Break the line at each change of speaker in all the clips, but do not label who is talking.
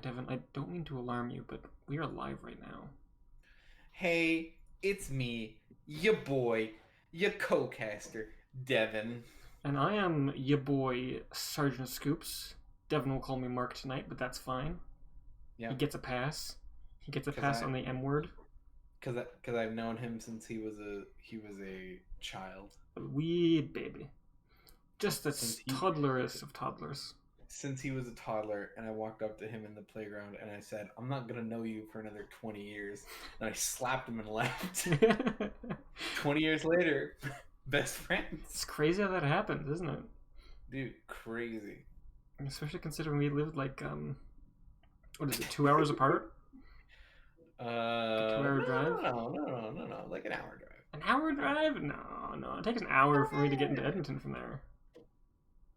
Devin, I don't mean to alarm you, but we are live right now.
Hey, it's me, your boy, your co-caster, Devin.
And I am ya boy, Sergeant Scoops. Devin will call me Mark tonight, but that's fine. He
Yep,
gets a pass. He gets a
cause
pass
I,
on the M word.
cause I've known him since he was a child.
Wee baby. Just the
Since he
toddlerest of toddlers.
since he was a toddler, and I walked up to him in the playground and I said, "I'm not gonna know you for another 20 years." And I slapped him and left. 20 years later, best friends.
It's crazy how that happens, isn't it?
Dude, crazy.
Especially considering we lived like, what is it, 2 hours apart? A 2 hour drive?
No, like an hour drive.
An hour drive? No. It takes an hour for me to get into Edmonton from there.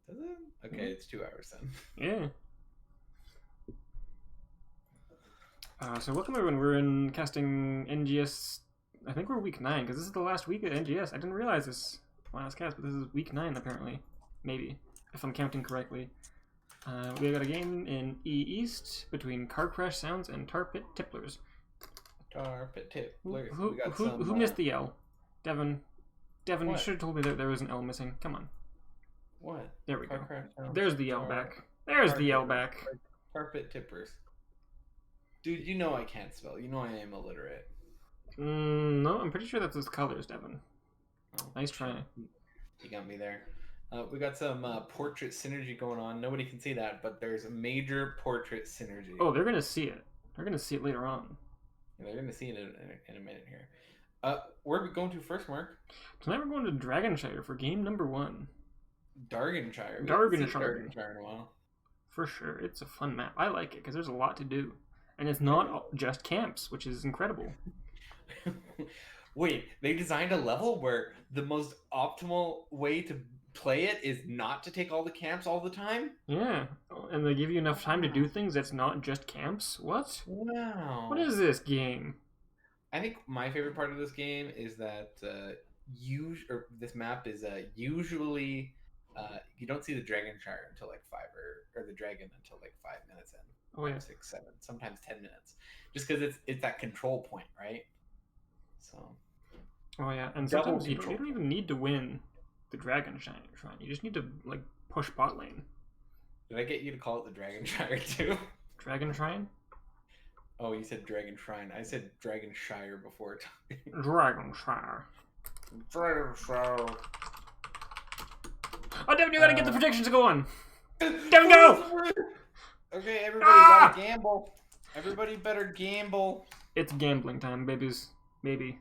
Does it? Okay, it's 2 hours then.
Yeah. So welcome everyone. We're in casting NGS. I think we're week 9 because this is the last week of NGS. I didn't realize this last cast, but this is week 9 apparently. Maybe, if I'm counting correctly. We got a game in E East between Car Crash Sounds and Tar Pit Tipplers.
Tar Pit Tip.
Who missed the L? Devin, you
What?
should have told me that there was an L missing. Come on.
What?
There we go.
Crash Sounds.
There's the L
Tar-
back. There's
Tar
the L
Pit-
back.
Tar Pit Tippers. Dude, you know I can't spell. You know I am illiterate.
No, I'm pretty sure that's his colors, Devin.
Oh,
Nice try.
You got me there. We got some portrait synergy going on. Nobody can see that, but there's a major portrait synergy.
Oh, they're gonna see it. They're gonna see it later on.
Yeah, they're gonna see it in a minute here. Where are we going to first, Mark?
Tonight we're going to Dragonshire for game number 1.
Darganshire. We
Darganshire.
haven't seen Darganshire in a while.
For sure, it's a fun map. I like it because there's a lot to do, and it's not just camps, which is incredible.
Wait, they designed a level where the most optimal way to play it is not to take all the camps all the time?
Yeah, and they give you enough time to do things that's not just camps. What?
Wow.
What is this game?
I think my favorite part of this game is that this map is usually you don't see the Dragonshire until like or the dragon until like 5 minutes in.
Oh yeah.
6, 7, sometimes 10 minutes. Just because it's that control point, right? So.
Oh yeah, and
Double
sometimes you
control.
don't even need to win the Dragon Shrine. You just need to like push bot lane.
Did I get you to call it the Dragonshire too?
Dragon Shrine?
Oh, you said Dragon Shrine. I said Dragonshire before.
Dragonshire.
Dragonshire.
Oh, Devin, you gotta get the predictions going. Devin, go!
Okay, everybody gotta gamble. Everybody better gamble.
It's gambling time, babies. Maybe.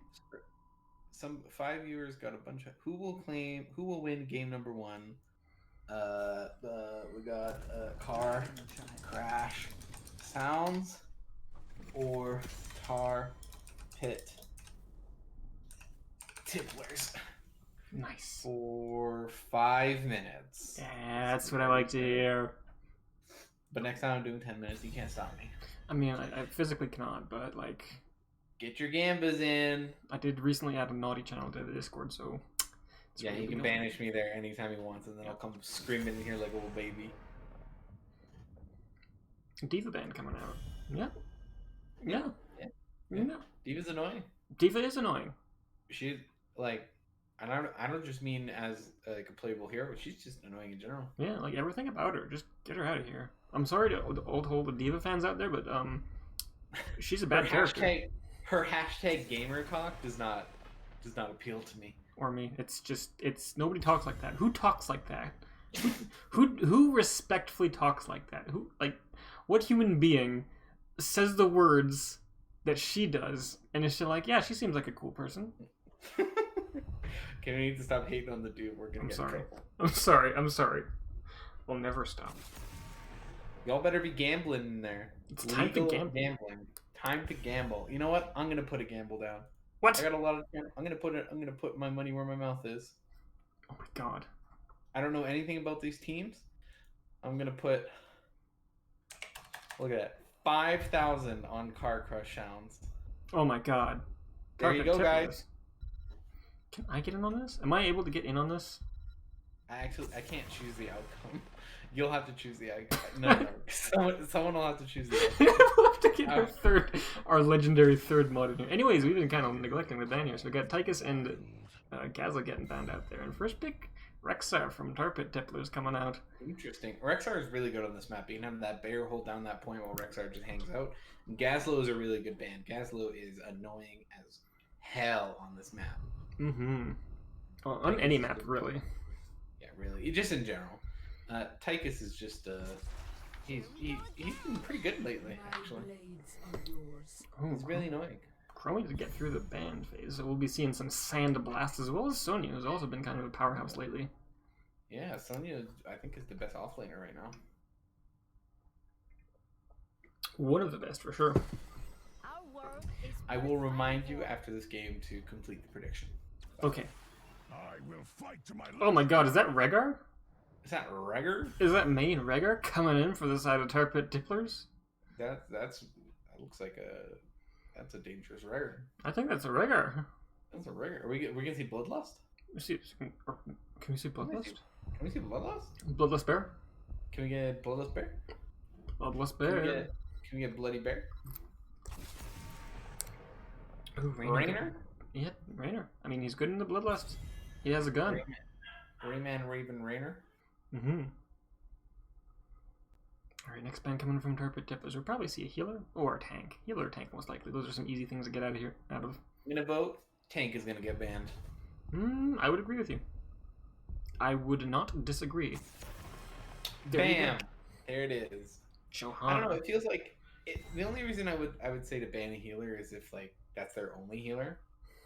Some 5 viewers got a bunch of who will win game number 1. We got Car Crash Sounds or Tar Pit Tipplers
Nice.
for 5 minutes.
Yeah, that's what I like to hear.
But next time I'm doing 10 minutes, you can't stop me.
I mean, I physically cannot, but like,
Get your gambas in.
I did recently add a naughty channel to the Discord, so. it's
Yeah,
really
he can
annoying.
banish me there anytime he wants, and then I'll come screaming in here like a little baby.
Diva band coming out. Yeah. Yeah.
Yeah.
Yeah.
Diva's annoying.
Diva is annoying.
She's like, I don't just mean as like a playable hero, but she's just annoying in general.
Yeah, like everything about her. Just get her out of here. I'm sorry to all the Diva fans out there, but she's a bad character.
Her hashtag gamer talk does not appeal to me.
Or me. It's nobody talks like that. Who talks like that? Who respectfully talks like that? Who, like, what human being says the words that she does and is she like, yeah, she seems like a cool person?
Okay, we need to stop hating on the dude. We're gonna
I'm
get
sorry.
in trouble.
I'm sorry. We'll never stop.
Y'all better be gambling in there.
It's time to
Legal
gamble.
Gambling. Time to gamble. You know what? I'm gonna put a gamble down.
What?
I got a lot of. I'm gonna put my money where my mouth is.
Oh my god.
I don't know anything about these teams. I'm gonna put. Look at that. 5,000 on Car Crush Sounds.
Oh my god.
There you
Perfect
go,
tip
guys.
is- Can I get in on this? Am I able to get in on this?
I can't choose the outcome. You'll have to choose the outcome. No. Someone will have to choose the outcome.
We'll have to get our legendary third mod in here. Anyways, we've been kind of neglecting the ban here, so we got Tychus and Gazla getting banned out there. And first pick, Rexar from Tar Pit Tipplers coming out.
Interesting. Rexar is really good on this map. You can have that bear hold down that point while Rexar just hangs out. And Gazlo is a really good ban. Gazlo is annoying as hell on this map.
Mm-hmm. Well, on any map, really.
Yeah, really. Just in general. Tychus is just he's been pretty good lately, actually.
Oh,
He's really annoying.
Chromie to get through the ban phase, so we'll be seeing some Sand Blast as well as Sonya, who's also been kind of a powerhouse lately.
Yeah, Sonya, I think, is the best offlaner right now.
One of the best, for sure.
I will remind you after this game to complete the prediction.
Okay.
I will fight to my
Oh my god, is that Rhaegar?
Is that Rhaegar?
Is that main Rhaegar coming in for the side of Tar Pit Tipplers?
That looks like that's a dangerous Rhaegar.
I think that's a Rhaegar.
That's a Rhaegar. Are we gonna see Bloodlust?
Can we see Bloodlust?
Can we see Bloodlust?
Bloodless Bear?
Can we get Bloodless Bear?
Bloodless
Can
Bear.
we get Bloody Bear?
Ooh,
Rainer?
Yeah, Rainer. I mean, he's good in the Bloodlust. He has a gun.
Rayman Raven Rainer.
Mm-hmm. Alright, next ban coming from Tar Pit Tipplers. We'll probably see a healer or a tank. Healer or tank, most likely. Those are some easy things to get out of.
I'm gonna vote tank is gonna get banned.
I would agree with you. I would not disagree.
Bam! There it is.
Shohan.
I don't know. It feels like the only reason I would say to ban a healer is if like that's their only healer.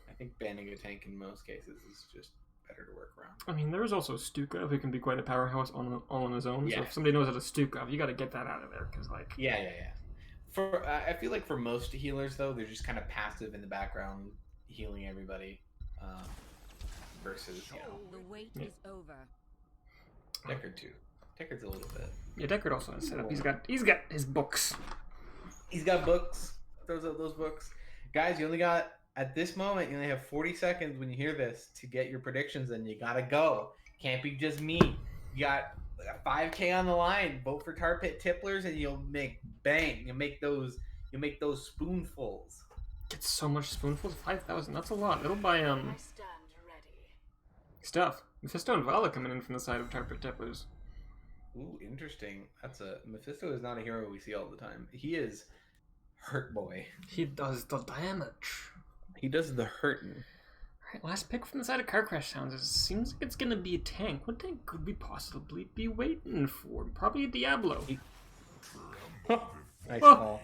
I think banning a tank in most cases is just better to work around.
I mean, there's also Stukov who can be quite a powerhouse all on his own.
Yeah.
So if somebody knows how to Stukov, you got to get that out of there because like.
Yeah. For I feel like for most healers though, they're just kind of passive in the background, healing everybody. Versus
the wait is over.
Deckard too. Deckard's a little bit.
Yeah, Deckard also has setup. He's got his books.
He's got books. Those books, guys. You only got at this moment. You only have 40 seconds when you hear this to get your predictions, and you gotta go. Can't be just me. You got 5K on the line. Vote for Tar Pit Tipplers, and you'll make bang. You make those spoonfuls.
It's so much spoonfuls. 5,000. That's a lot. It'll buy stuff. Mephisto and Vala coming in from the side of Tar Pit Tipplers.
Ooh, interesting. Mephisto is not a hero we see all the time. He is Hurt Boy.
He does the damage.
He does the hurting.
Alright, last pick from the side of Car Crash Sounds. It seems like it's gonna be a tank. What tank could we possibly be waiting for? Probably a Diablo.
Nice call.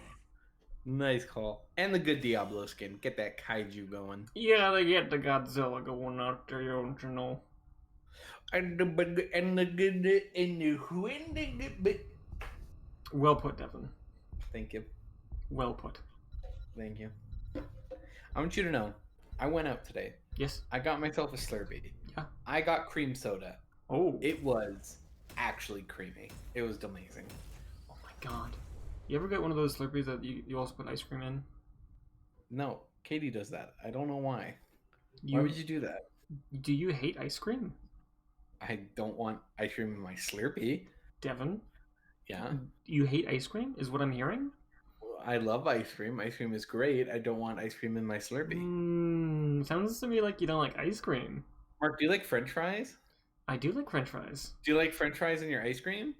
Nice call. And the good Diablo skin. Get that kaiju going.
Yeah, they get the Godzilla going out there, don't you know? Well put, Devin.
Thank you.
Well put.
Thank you. I want you to know, I went out today.
Yes.
I got myself a Slurpee.
Yeah.
I got cream soda.
Oh.
It was actually creamy. It was amazing.
Oh my god. You ever get one of those Slurpees that you also put ice cream in?
No, Katie does that. I don't know why. Why would you do that?
Do you hate ice cream?
I don't want ice cream in my Slurpee.
Devin?
Yeah.
You hate ice cream, is what I'm hearing?
I love ice cream. Ice cream is great. I don't want ice cream in my Slurpee.
Sounds to me like you don't like ice cream.
Mark, do you like French fries?
I do like French fries.
Do you like French fries in your ice cream?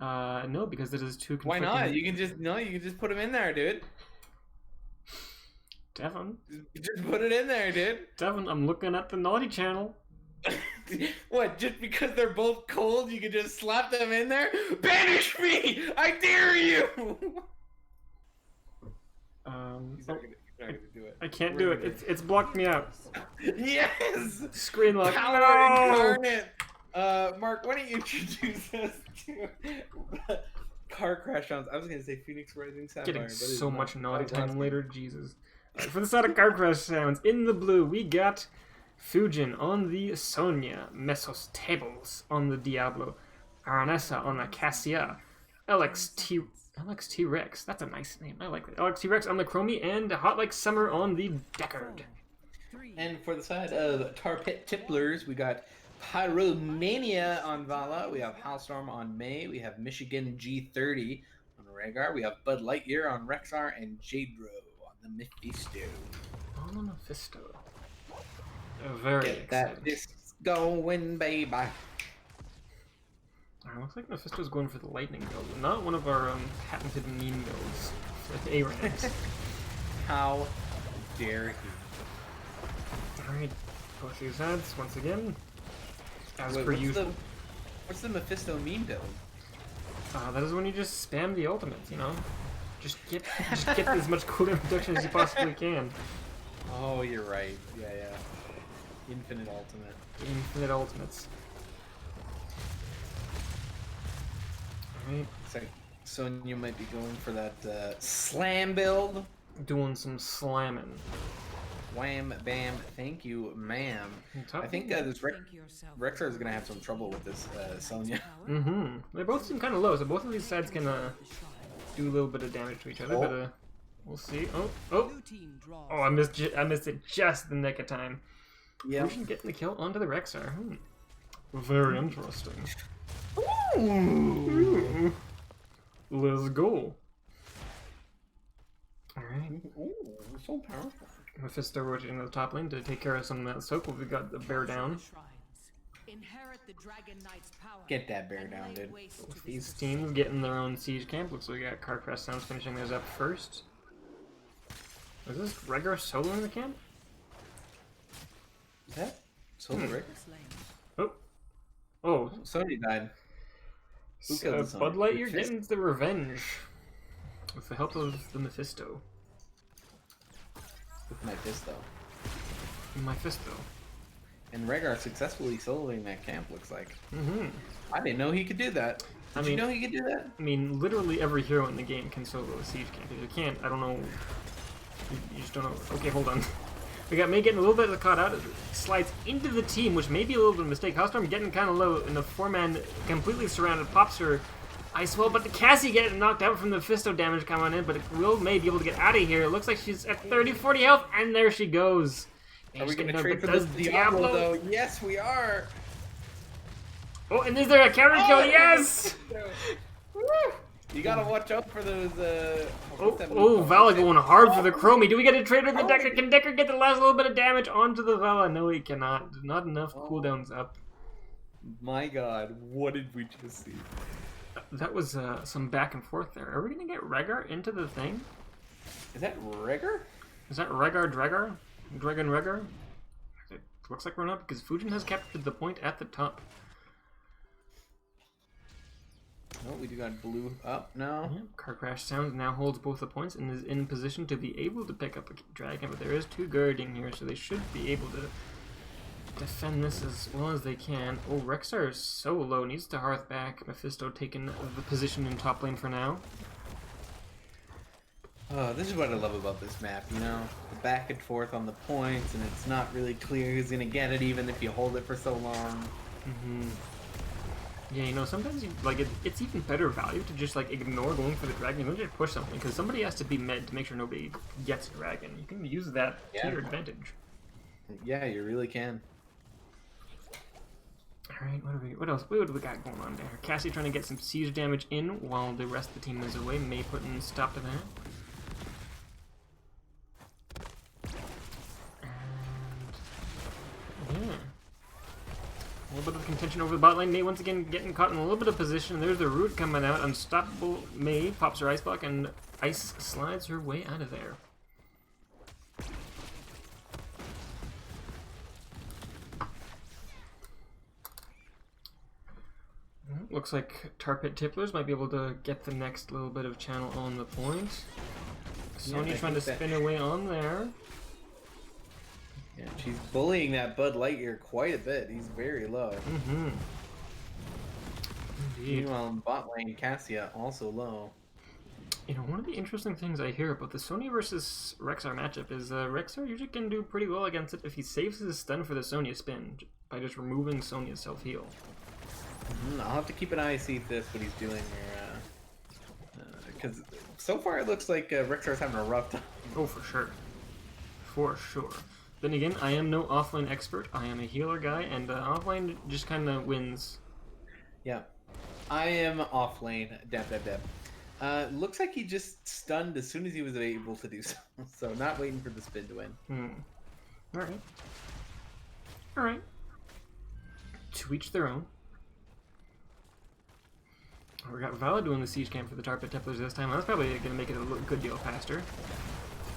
No, because it is too
Why
conflicting.
not? You can just put them in there, dude.
Devin?
Just put it in there, dude.
Devin, I'm looking at the naughty channel.
What, just because they're both cold, you can just slap them in there? Banish me! I dare you! He's not gonna do it.
I can't do it. It's blocked me out.
Yes!
Screen lock.
Power
No!
incarnate! Mark, why don't you introduce us to Car Crash Sounds? I was gonna say Phoenix Rising Sapphire.
Getting
but it's
so
not.
much naughty
That was last
time
game.
later, Jesus. For the side of Car Crash Sounds, in the blue, we got Fujin on the Sonya, Mesos Tables on the Diablo, Aranessa on the Cassia, LXT Rex, that's a nice name, I like that. LXT Rex on the Chromie, and Hot Like Summer on the Deckard.
And for the side of Tar Pit Tipplers, we got Pyromania on Vala. We have Howlstorm on May. We have Michigan G30 on Rhaegar. We have Bud Lightyear on Rexar and Jadro on the Mephisto.
On the Mephisto. Very
Get that
excited.
disc going, baby.
Alright, looks like Mephisto's going for the lightning build, not one of our patented meme builds with A-ranks.
How dare he?
Alright, push these heads once again. As
Wait,
per usual.
What's the Mephisto meme build?
That is when you just spam the ultimates, you know? Just get as much cooldown reduction as you possibly can.
Oh, you're right. Yeah. Infinite ultimate.
Infinite ultimates. Alright.
It's like Sonya might be going for that slam build.
Doing some slamming.
Wham, bam, thank you, ma'am. I think this Rexar is going to have some trouble with this Sonya.
Mm-hmm. They both seem kind of low, so both of these sides can do a little bit of damage to each other, but we'll see. Oh, I missed it just in the nick of time.
Yeah.
Fusion getting the kill onto the Rexar. Very interesting.
Ooh.
Let's go. Alright.
Ooh, so powerful.
Mephisto rotating to the top lane to take care of some of that soak. We've got the bear down.
Get that bear down, dude.
Both these teams getting their own siege camp. Looks like we got Carcrest Sounds finishing theirs up first. Is this Rhaegar soloing the camp?
Is that Sonya Rhaegar?
Oh,
Sonya died. Who killed the
Bud
Sonya?
Lightyear getting the revenge with the help of the Mephisto.
With Mephisto.
Mephisto.
And Rhaegar successfully soloing that camp, looks like.
Mm-hmm.
I didn't know he could do that. Did you know he could do that?
I mean, literally every hero in the game can solo a siege camp. If you can't, I don't know. You just don't know. Okay, hold on. We got May getting a little bit of caught out. It slides into the team, which may be a little bit of a mistake. Hellstorm getting kind of low, and the 4-man completely surrounded. Pops her Ice Wall, but the Cassie getting knocked out from the Mephisto damage coming in, but Will May be able to get out of here. It looks like she's at 30-40 health, and there she goes.
Are we going to trade for this Diablo, though? Yes, we are.
Oh, and is there a counter kill? Yes!
You gotta watch out for those,
Vala going hard for the Chromie. Do we get a trade with the Decker? Can Decker get the last little bit of damage onto the Vala? No, he cannot. Not enough cooldowns up.
My god, what did we just see?
That was some back and forth there. Are we gonna get Rhaegar into the thing?
Is that Rhaegar?
Is that Rhaegar Dragar? Dragon Rhaegar? It looks like we're not, because Fujin has captured the point at the top.
Oh, we do got blue up now.
Yeah, Car Crash Sound now holds both the points and is in position to be able to pick up a dragon, but there is 2 guarding here, so they should be able to defend this as well as they can. Oh, Rexar is so low, needs to hearth back. Mephisto taking the position in top lane for now.
Oh, this is what I love about this map, you know? The back and forth on the points, and it's not really clear who's gonna get it even if you hold it for so long.
Mm-hmm. Yeah, you know, sometimes it's even better value to just ignore going for the dragon and just push something, because somebody has to be med to make sure nobody gets a dragon. You can use that to your advantage.
Yeah, you really can.
Alright, what else? What do we got going on there? Cassie trying to get some siege damage in while the rest of the team is away. May putting a stop to that. And yeah. A little bit of contention over the bot lane. May once again getting caught in a little bit of position. There's the root coming out. Unstoppable May pops her ice block and ice slides her way out of there. Looks like Tar Pit Tipplers might be able to get the next little bit of channel on the point. Sony trying to spin away on there.
Yeah, she's bullying that Bud Lightyear quite a bit. He's very low.
Mm-hmm. Indeed.
Meanwhile, in bot lane, Cassia also low.
You know, one of the interesting things I hear about the Sonya versus Rexar matchup is Rexar usually can do pretty well against it if he saves his stun for the Sonya spin by just removing Sonya's self-heal.
I'll have to keep an eye to see if that's what he's doing here. Because so far it looks like Rexar's having a rough time.
Oh, for sure. For sure. Then again, I am no offlane expert. I am a healer guy, and offlane just kind of wins.
Yeah. I am off lane. Dab, dab, dab. Looks like he just stunned as soon as he was able to do so. So not waiting for the spin to win.
Alright. Alright. To each their own. We got Vala doing the siege camp for the Tar Pit Templars this time. That's probably going to make it a good deal faster.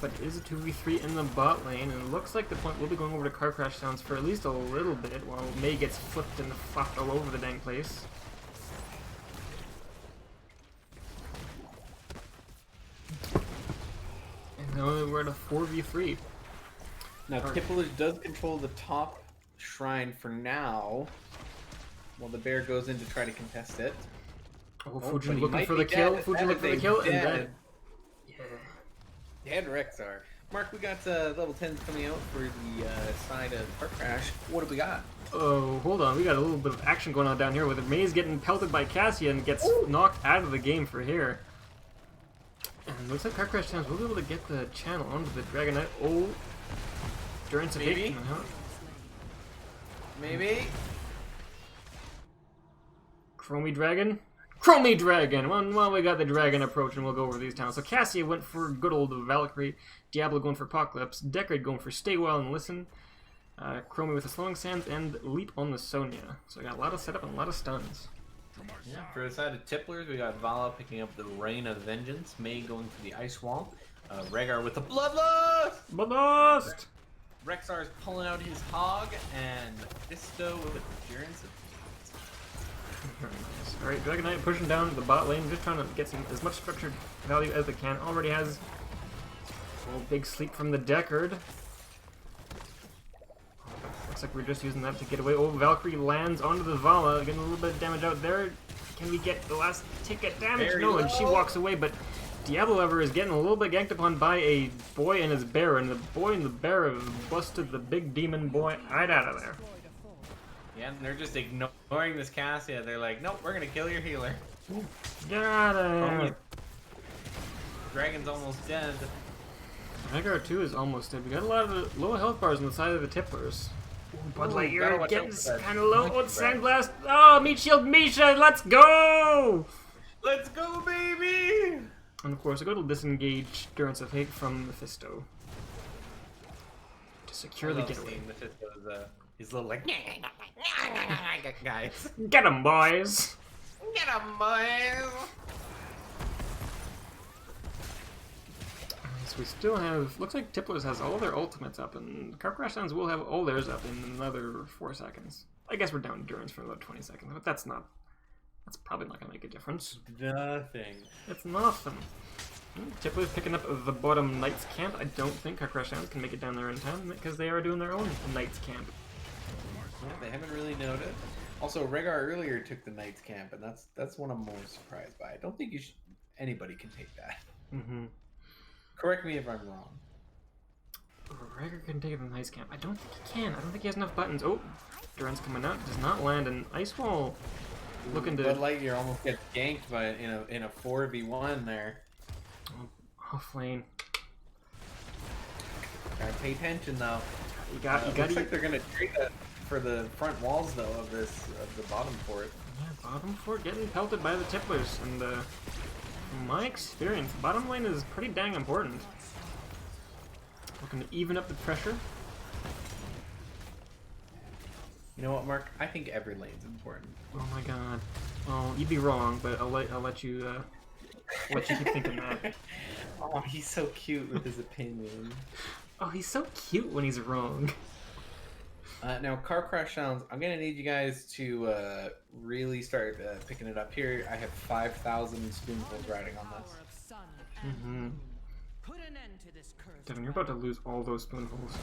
But it is a 2v3 in the bot lane, and it looks like the point will be going over to Car Crash Sounds for at least a little bit, while Mei gets flipped and fucked all over the dang place. And now we're at a 4v3.
Now, Tipplers does control the top shrine for now, while the bear goes in to try to contest it.
Oh,
but
Fujin
he
looking
might
for
be
the kill.
dead.
Fujin
That
looking
is
for the
a
kill, and
dead-
then...
Dead Rexar. Mark, we got level 10s coming out for the side of Car Crash. What do we got?
Oh, hold on. We got a little bit of action going on down here with Mei's getting pelted by Cassia and gets knocked out of the game for here. And looks like Car Crash Sounds will be able to get the channel onto the Dragon Knight. Oh, Durance of
Maybe.
Hate.
Maybe?
Chromie Dragon? Chromie Dragon! Well, we got the dragon approaching, we'll go over these towns. So Cassia went for good old Valkyrie, Diablo going for Apocalypse, Deckard going for Stay Well and Listen, Chromie with the Slowing Sands, and Leap on the Sonya. So we got a lot of setup and a lot of stuns.
Yeah, for the side of Tipplers, we got Vala picking up the Rain of Vengeance, Mei going for the Ice Wall, Rhaegar with the Bloodlust!
Bloodlust!
Rexar's pulling out his hog, and Mephisto with Endurance.
Very nice. Alright, Dragon Knight pushing down the bot lane, just trying to get some as much structured value as they can. Already has a big sleep from the Deckard. Looks like we're just using that to get away. Oh, Valkyrie lands onto the Vala, getting a little bit of damage out there. Can we get the last ticket damage?
Very
No, and she
low.
walks away, but Diablo Lover is getting a little bit ganked upon by a boy and his bear, and the boy and the bear have busted the big demon boy right out of there.
Yeah, and they're just ignoring this Cassia. They're like, nope, we're gonna kill your healer.
Get out of there!
Dragon's almost dead.
Rhaegar 2 is almost dead. We got a lot of low health bars on the side of the Tipplers. Bud
gotta
Lightyear
watch
getting
out for that.
kind of low.
Monkey
Oh,
breath.
Sandblast! Oh, Meat Shield Misha! Let's go!
Let's go, baby!
And of course, a good disengage Durance of Hate from Mephisto to secure the getaway.
Mephisto's, his little like, guys.
Get 'em, boys!
Get 'em, boys!
So we still have. Looks like Tipplers has all their ultimates up, and Car Crash Sounds will have all theirs up in another 4 seconds. I guess we're down endurance for about 20 seconds, but that's not. That's probably not gonna make a difference.
Nothing.
It's nothing. Tipplers picking up the bottom Knights camp. I don't think Car Crash Sounds can make it down there in time because they are doing their own Knights camp.
Yeah, they haven't really noted. Also, Rhaegar earlier took the Knights camp, and that's one I'm more surprised by. I don't think anybody can take that.
Mm-hmm.
Correct me if I'm wrong.
Rhaegar can take it from the Knights camp. I don't think he can. I don't think he has enough buttons. Oh, Durance coming out. Does not land an Ice Wall. Looking to
Bud Lightyear almost gets ganked by in a 4v1 there.
off lane.
Gotta pay attention though.
You got.
Looks like they're gonna trade that for the front walls though of the bottom fort.
Yeah, bottom fort getting pelted by the Tipplers, and from my experience, bottom lane is pretty dang important. Looking to even up the pressure.
You know what, Mark? I think every lane's important.
Oh my god. Well, you'd be wrong, but I'll let you keep thinking that.
Oh, he's so cute with his opinion.
Oh, he's so cute when he's wrong.
Now, Car Crash Sounds, I'm going to need you guys to really start picking it up here. I have 5,000 spoonfuls riding on this.
Mm-hmm.
Put an end to this curse.
Devin, you're about to lose all those spoonfuls.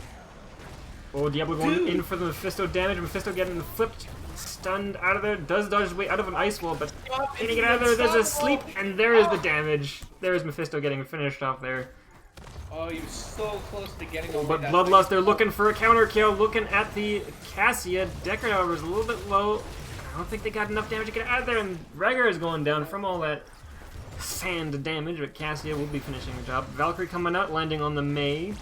Oh, Diablo going in for the Mephisto damage. Mephisto getting flipped, stunned out of there. Does dodge his way out of an ice wall, but can he get out of there? There's a sleep, and there is the damage. There's Mephisto getting finished off there.
Oh, you're so close to getting
Oh,
over
but
that
Bloodlust,
thing.
they're looking for a counter kill. Looking at the Cassia. Deckard, however, is a little bit low. I don't think they got enough damage to get out of there, and Rhaegar is going down from all that sand damage, but Cassia will be finishing the job. Valkyrie coming out, landing on the Mei.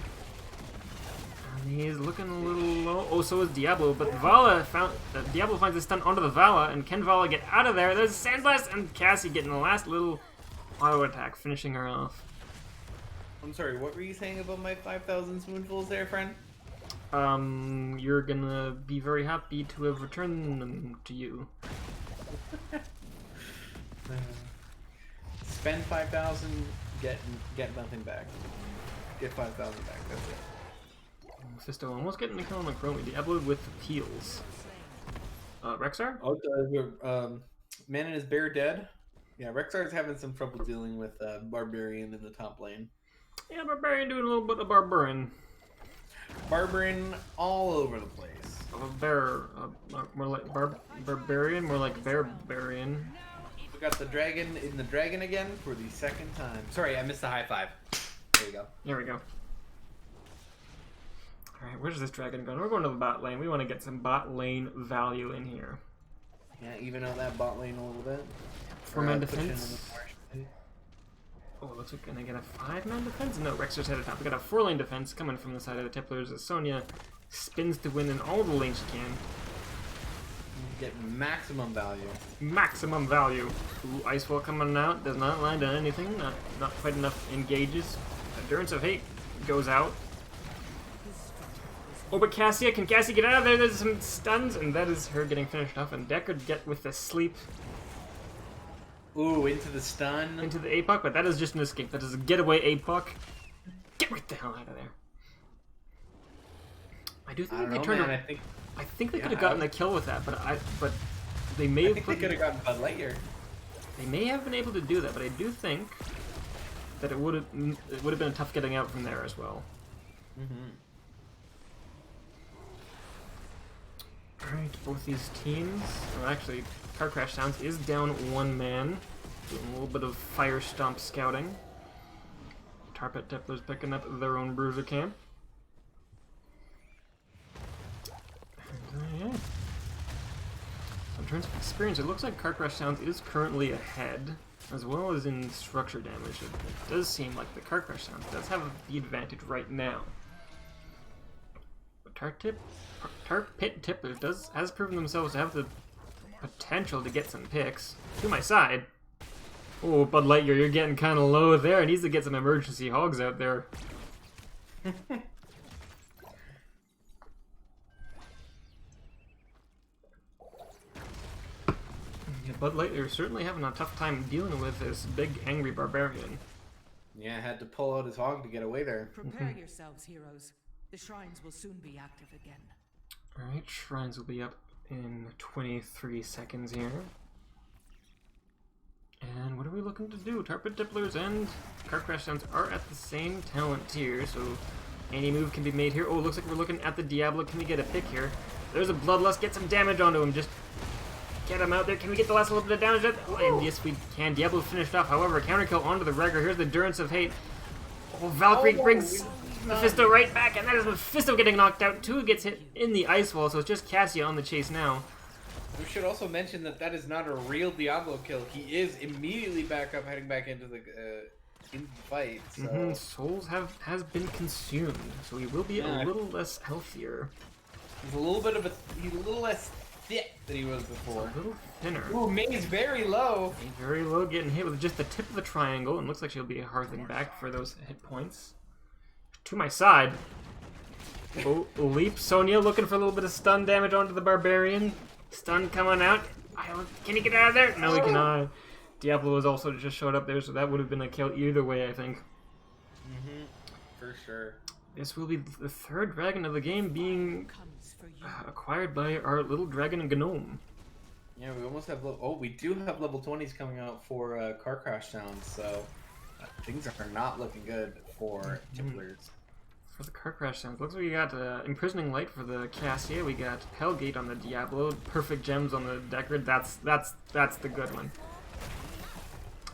And He's looking a little low. Oh, so is Diablo. But Diablo finds a stun onto the Vala, and can Vala get out of there? There's Sandblast and Cassie getting the last little auto attack, finishing her off.
I'm sorry, what were you saying about my 5,000 spoonfuls there, friend?
You're gonna be very happy to have returned them to you.
Spend 5,000, get nothing back. Get 5,000 back, that's it.
Mephisto almost getting the kill on the Chromie. Diablo with the peels. Rexar?
Oh, Man and his bear dead. Yeah, Rexar's having some trouble dealing with Barbarian in the top lane.
Yeah, Barbarian doing a little bit of Barbarian.
Barbarian all over the place.
More like Barbarian, more like Barbarian.
We got the dragon in the dragon again for the second time. Sorry, I missed the high five. There you go.
There we go. Alright, where's this dragon going? We're going to the bot lane. We want to get some bot lane value in here.
Yeah, even out that bot lane a little bit.
4-man defense. Oh, looks like gonna get a 5-man defense? No, Rexar's head atop. We got a 4-lane defense coming from the side of the Templars as Sonya spins to win in all the lanes she can.
Get maximum value.
Maximum value. Ooh, Icewall coming out. Does not land on anything. Not quite enough engages. Endurance of Hate goes out. Oh, but Cassia, can Cassie get out of there? There's some stuns, and that is her getting finished off. And Deckard get with the sleep.
Ooh, into the stun.
Into the APOC, but that is just an escape. That is a getaway APOC. Get right the hell out of there. I do think they turned. I think they could have gotten a kill with that, but they may have.
They could have gotten Bud Lightyear.
They may have been able to do that, but I do think that it would have been tough getting out from there as well. Alright, both these teams. Well, actually, Car Crash Sounds is down 1 man. Doing a little bit of fire stomp scouting. Tarpet Templar's picking up their own bruiser camp. And, yeah. So in terms of experience, it looks like Car Crash Sounds is currently ahead, as well as in structure damage. It does seem like the Car Crash Sounds does have the advantage right now. But Tarpit Tipper has proven themselves to have the potential to get some picks. To my side. Oh, Bud Lightyear, you're getting kind of low there. It needs to get some emergency hogs out there. Yeah, Bud Lightyear certainly having a tough time dealing with this big angry barbarian.
Yeah, had to pull out his hog to get away there.
Prepare yourselves, heroes. The shrines will soon be active again.
Alright, shrines will be up in 23 seconds here. And what are we looking to do? Tarpet Tipplers and Car Crash Sounds are at the same talent tier, so any move can be made here. Oh, looks like we're looking at the Diablo. Can we get a pick here? There's a Bloodlust. Get some damage onto him. Just get him out there. Can we get the last little bit of damage? And yes, we can. Diablo finished off. However, counter kill onto the Regger. Here's the Endurance of Hate. Oh, Valkyrie brings Mephisto right back, and that is Mephisto getting knocked out. 2 gets hit in the ice wall, so it's just Cassia on the chase now.
We should also mention that that is not a real Diablo kill. He is immediately back up, heading back into the fight. So.
Souls has been consumed, so he will be a little less healthier.
He's a little less thick than he was before.
A little thinner.
Ooh, May's very low.
Very low, getting hit with just the tip of the triangle, and looks like she'll be harvesting back for those hit points. To my side. Oh, leap. Sonya looking for a little bit of stun damage onto the barbarian. Stun coming out. Can he get out of there? No, he cannot. Diablo has also just showed up there, so that would have been a kill either way, I think.
For sure.
This will be the 3rd dragon of the game being acquired by our little dragon Gnome.
Yeah, we almost have we do have level 20s coming out for Car Crash Sounds, so things are not looking good for Templars.
For the Car Crash Sounds, looks like we got Imprisoning Light for the Cassia. We got Hellgate on the Diablo. Perfect Gems on the Deckard. That's the good one.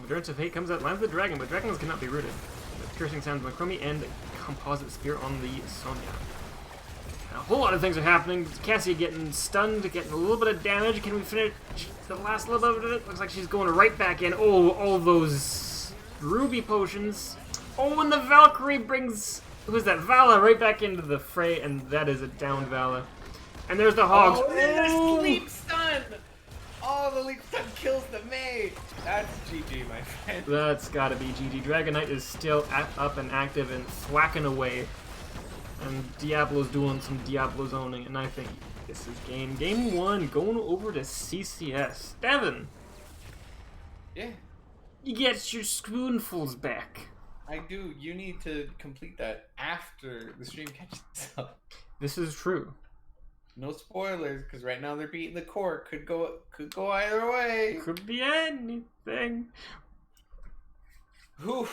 Endurance of Hate comes out, lands the dragon, but dragons cannot be rooted. The Piercing Sounds on the Chromie and Composite Spear on the Sonya. A whole lot of things are happening. Cassia getting stunned, getting a little bit of damage. Can we finish the last little bit of it? Looks like she's going right back in. Oh, all those ruby potions. Oh, and the Valkyrie brings Who's that? Vala right back into the fray, and that is a downed Vala. And there's the hogs.
Oh, and the sleep stun! Oh, the leap stun kills the May! That's GG, my friend.
That's gotta be GG. Dragon Knight is still up and active and thwacking away. And Diablo's doing some Diablo zoning, and I think this is game 1, going over to CCS. Devin!
Yeah,
You get your spoonfuls back.
I do. You need to complete that after the stream catches up.
This is true.
No spoilers, because right now they're beating the court. Could go either way.
Could be anything.
Whew.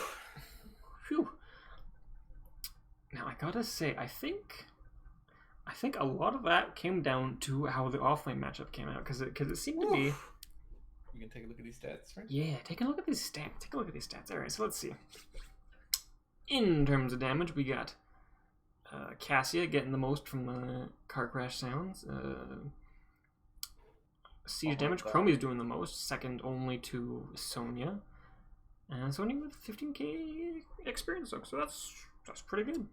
Phew. Now I gotta say, I think a lot of that came down to how the offlane matchup came out, because it seemed to be.
You can take a look at these stats, right?
Yeah, take a look at these stats. All right, so let's see. In terms of damage, we got Cassia getting the most from the car crash sounds. Siege damage, Chromie's doing the most, second only to Sonya. And Sonya with 15k experience, so that's pretty good.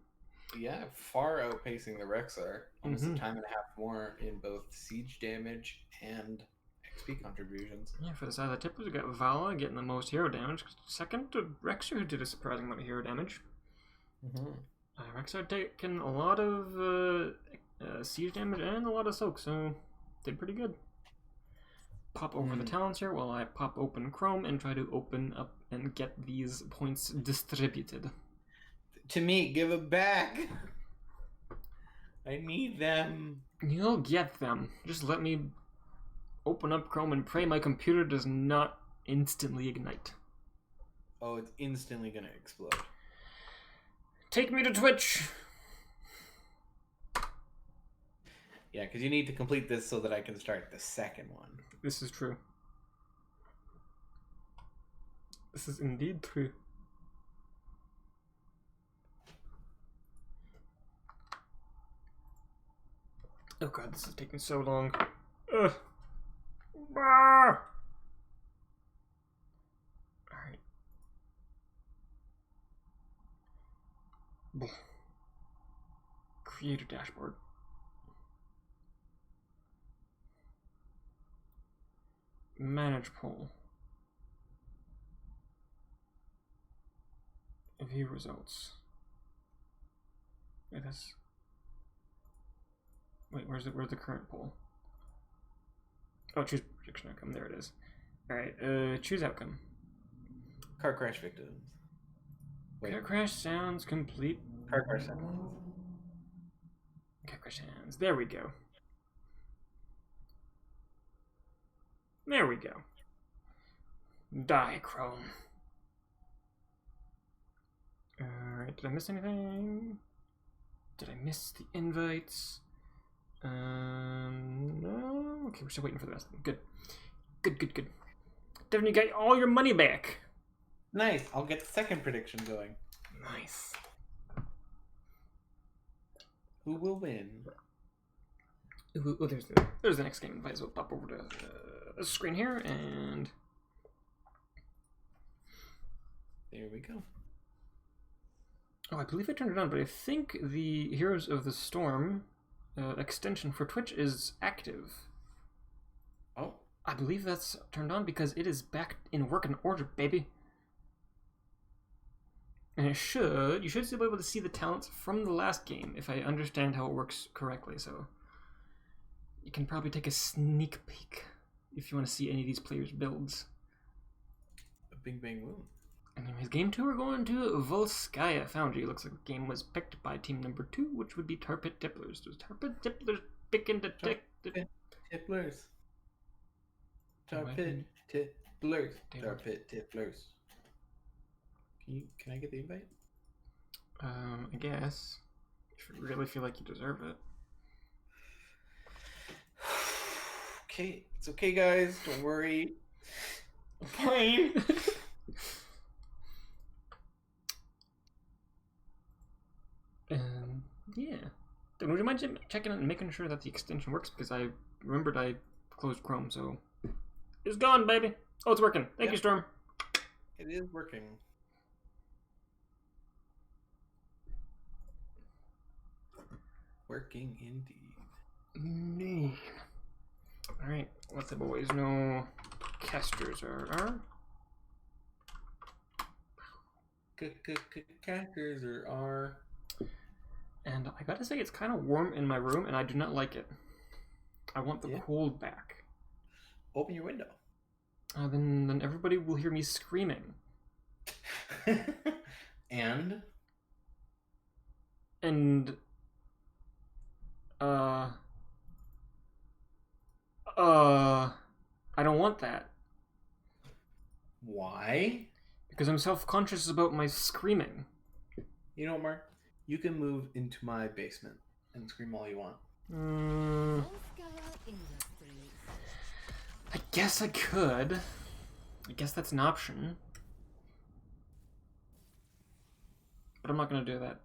Yeah, far outpacing the Rexar. Almost a time and a half more in both siege damage and XP contributions.
Yeah, for the side of the tippers, we got Vala getting the most hero damage. Second to Rexar, who did a surprising amount of hero damage. Rexar taking a lot of siege damage and a lot of soak, so did pretty good. Pop over the talents here while I pop open Chrome and try to open up and get these points distributed.
To me, give it back. I need them.
You'll get them. Just let me open up Chrome and pray my computer does not instantly ignite.
Oh, it's instantly gonna explode.
Take me to Twitch.
Yeah, because you need to complete this so that I can start the second one.
This is true. This is indeed true. Oh god, this is taking so long. Ugh. Ah! Alright. Create a dashboard. Manage poll. View results. Wait, that's... Wait, where's the current poll? Oh, choose prediction outcome. There it is. Alright, choose outcome.
Car crash victims. Wait.
Car crash sounds complete.
Car crash sounds.
Car crash sounds. There we go. There we go. Die, Chrome. Alright, did I miss anything? Did I miss the invites? No. Okay, we're still waiting for the rest of them. Good. Good. Devin, you got all your money back.
Nice. I'll get the second prediction going.
Nice.
Who will win?
Oh, there's the next game invite. So we'll pop over to the screen here, and
there we go.
Oh, I believe I turned it on, but I think the Heroes of the Storm extension for Twitch is active.
Oh.
I believe that's turned on because it is back in working order, baby. And you should still be able to see the talents from the last game, if I understand how it works correctly, so you can probably take a sneak peek if you want to see any of these players' builds.
A bing bang boom.
Anyways, game 2, we're going to Volskaya Foundry. Looks like the game was picked by team number 2, which would be Tar Pit Tipplers. Does Tar Pit Tipplers picking the
Tipplers. Tar Pit Tipplers. Tar Pit Tipplers. Can I get the invite?
I guess. If you really feel like you deserve it.
Okay, it's okay, guys. Don't worry. I'm fine.
Yeah. Then would you mind checking it and making sure that the extension works? Because I remembered I closed Chrome, so it's gone, baby. Oh, it's working. Thank you, Storm.
It is working. Working indeed.
Indeed. Alright, let the boys know casters are.
Crackers are.
And I gotta say, it's kind of warm in my room, and I do not like it. I want the cold back.
Open your window.
Then everybody will hear me screaming.
And
I don't want that.
why?
Because I'm self-conscious about my screaming.
You know what, Mark? You can move into my basement and scream all you want.
I guess I could. I guess that's an option. But I'm not gonna do that.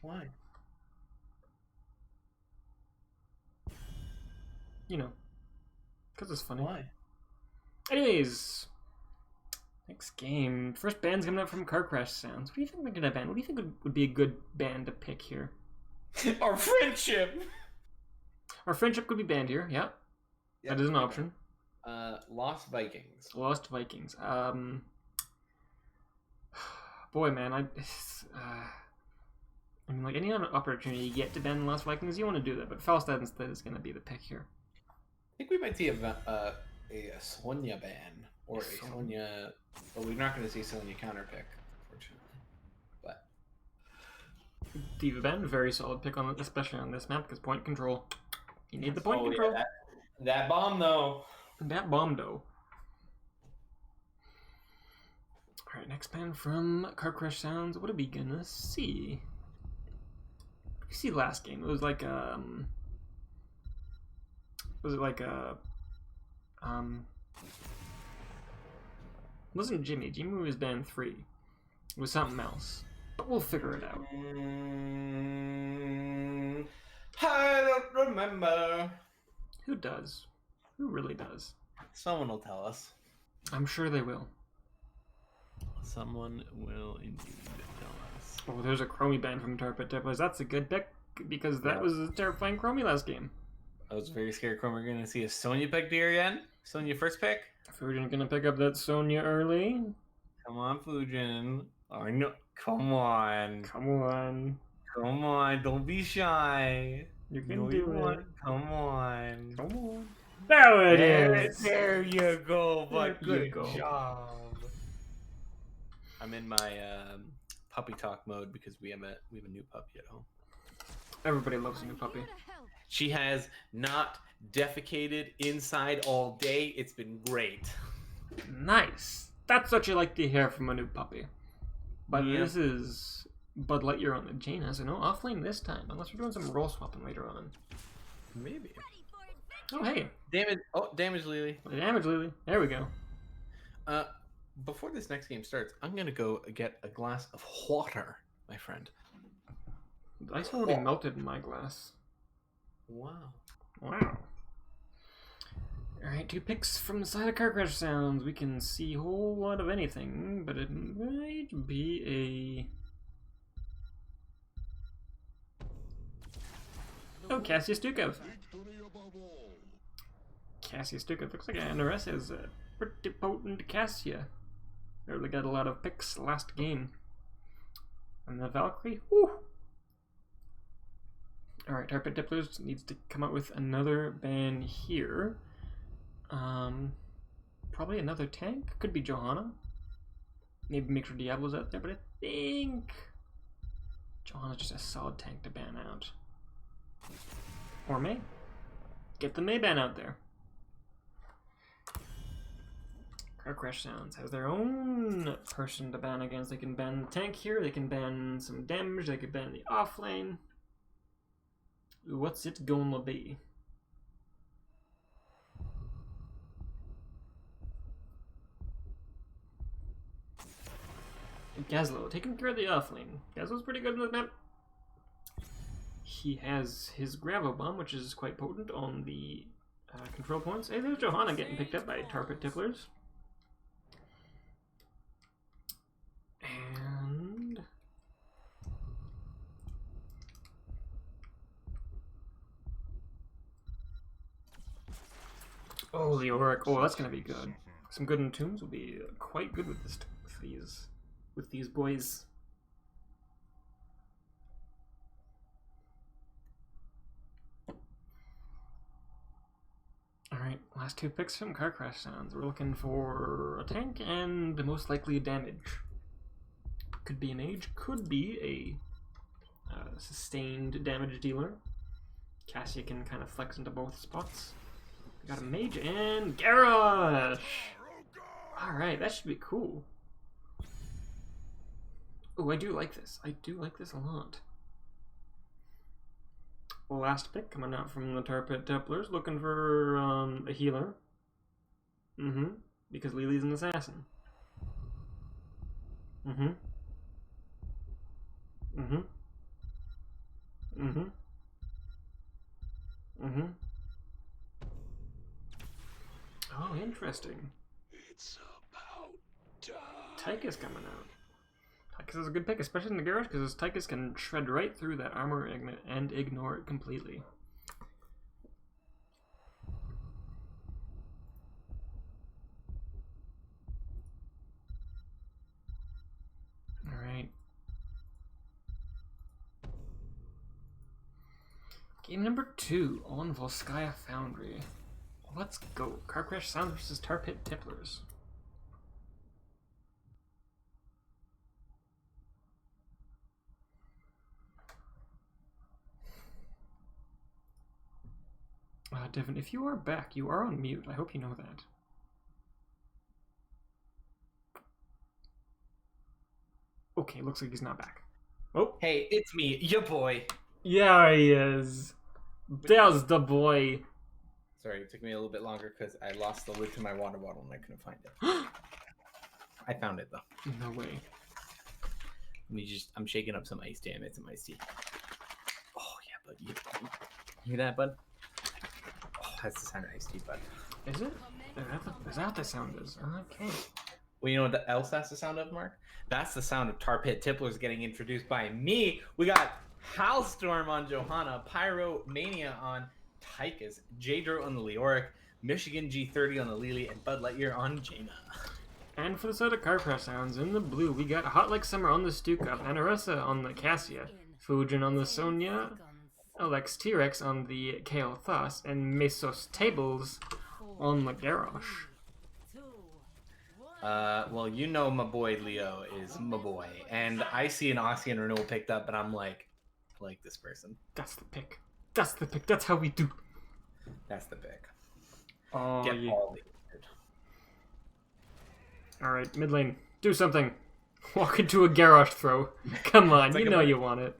Why?
You know. Because it's funny.
Why?
Anyways. Next game. First band's coming up from Car Crash Sounds. What do you think we're gonna band? What do you think would be a good band to pick here?
Our friendship!
Our friendship could be banned here, yeah. That is an option.
Lost Vikings.
Lost Vikings. Boy, man, I mean, like, any other opportunity you get to ban the Lost Vikings, you want to do that, but Falstad instead is going to be the pick here.
I think we might see a Sonya ban. Or a Sonya... Well, we're not going to see Sonya counterpick, unfortunately. But...
Diva ban, very solid pick, on especially on this map, because point control. You need the point control.
Yeah, that bomb, though.
That bomb, though. Alright, next band from Car Crash Sounds. What are we gonna see? What did we see last game? It was like, was it like a... It wasn't Jimmy. Jimmy was band 3. It was something else. But we'll figure it out.
I don't remember.
Who does? Who really does?
Someone will tell us.
I'm sure they will.
Someone will indeed tell us.
Oh, there's a Chromie band from Tarpet Templars. That's a good pick, because that was a terrifying Chromie last game.
I was very scared we're going to see a Sonya pick deer again. Sonya first pick.
Fujin gonna pick up that Sonya early.
Come on, Fujin. Oh, no. Come on.
Come on.
Come on. Don't be shy.
You can do it.
Come on.
Come on. There it is.
There you go, but
There you
good
go.
job. I'm in my puppy talk mode because we have a new puppy at home.
Everybody loves a new puppy.
She has not defecated inside all day. It's been great.
Nice. That's what you like to hear from a new puppy. But
Yeah.
this is Bud Lightyear on the Jaina, so no offlane this time, unless we're doing some role swapping later on.
Maybe.
Oh, hey.
Damage. Oh, damage, Lily.
The damage, Lily. There we go.
Before this next game starts, I'm gonna go get a glass of water, my friend.
The ice already melted in my glass.
Wow.
Wow. Alright, 2 picks from the side of Car Crash Sounds. We can see a whole lot of anything, but it might be a... Oh, Cassius Stukov. Cassius Stukov looks like NRS has a pretty potent Cassia. Really got a lot of picks last game. And the Valkyrie, whew! Alright, Tarpet Dipplers needs to come up with another ban here. Probably another tank. Could be Johanna. Maybe make sure Diablo's out there, but I think Johanna's just a solid tank to ban out. Or May. Get the May ban out there. Car Crash Sounds has their own person to ban against. They can ban the tank here, they can ban some damage, they can ban the offlane. What's it gonna be? Gazlo, taking care of the offlane. Gazlo's pretty good in this map. He has his Gravo Bomb, which is quite potent on the control points. Hey, there's Johanna getting picked up by Tarpet Tipplers. And... Oh, the Auric. Oh, that's gonna be good. Some good entombs will be quite good with these boys. Alright, last two picks from Car Crash Sounds. We're looking for a tank and most likely damage. Could be a mage, could be a sustained damage dealer. Cassia can kind of flex into both spots. We got a mage and Garrosh! Alright, that should be cool. Oh, I do like this. I do like this a lot. Last pick coming out from the Tar Pit Templars, looking for a healer. Because Lily's an assassin. Oh, interesting.
It's about time.
Tychus coming out. Tychus is a good pick, especially in the garage, because Tychus can shred right through that armor and ignore it completely. Alright. Game number 2 on Volskaya Foundry. Let's go. Car Crash Sounds versus Tar Pit Templars. Devin, if you are back, you are on mute. I hope you know that. Okay, looks like he's not back. Oh.
Hey, it's me, your boy.
Yeah, he is. There's the boy.
Sorry, it took me a little bit longer because I lost the lid to my water bottle and I couldn't find it. I found it though.
No way.
I'm shaking up some ice. Damn, it's some iced tea. Oh yeah, bud. You hear that, bud? Oh, that's the sound of iced tea, bud.
Is it? Is that the sound is? Okay.
Well, you know what else that's the sound of, Mark? That's the sound of Tar Pit Tipplers getting introduced by me. We got Howlstorm on Johanna, Pyromania on Tychus, Jadro on the Leoric, Michigan G30 on the Lily, and Bud Lightyear on Jaina.
And for the side of Car Crash Sounds, in the blue, we got Hot Like Summer on the Stuka, Anaressa on the Cassia, Fujin on the Sonya, Alex T-Rex on the Kale Thus, and Mesos Tables on the Garrosh.
Well, you know my boy Leo is my boy, and I see an Oxygen renewal picked up, and I'm like, I like this person.
That's the pick. That's the pick. That's how we do.
That's the pick.
Oh,
Get
yeah.
all the
Alright, mid lane. Do something. Walk into a Garrosh throw. Come on,
like
you know you want it.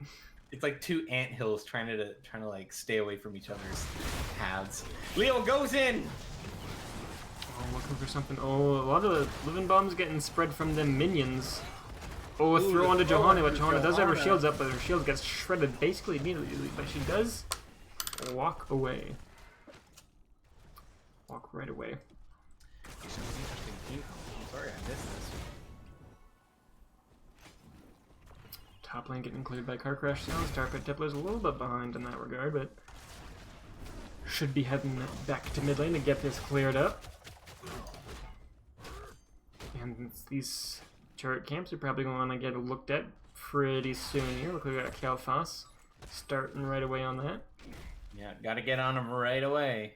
It's like two anthills trying to like stay away from each other's paths. Leo goes in.
Oh, I'm looking for something. Oh, a lot of the living bombs getting spread from them minions. Oh, a throw onto Johanna, but Johanna does have her shields up, but her shield gets shredded basically immediately. But she does walk away. Walk right away.
I'm sorry, I missed this.
Top lane getting cleared by Car Crash Sounds. Tar Pit Templar's a little bit behind in that regard, but should be heading back to mid lane to get this cleared up. And these turret camps are probably going to get looked at pretty soon here. Look, we got Kalfas starting right away on that.
Yeah, gotta get on him right away.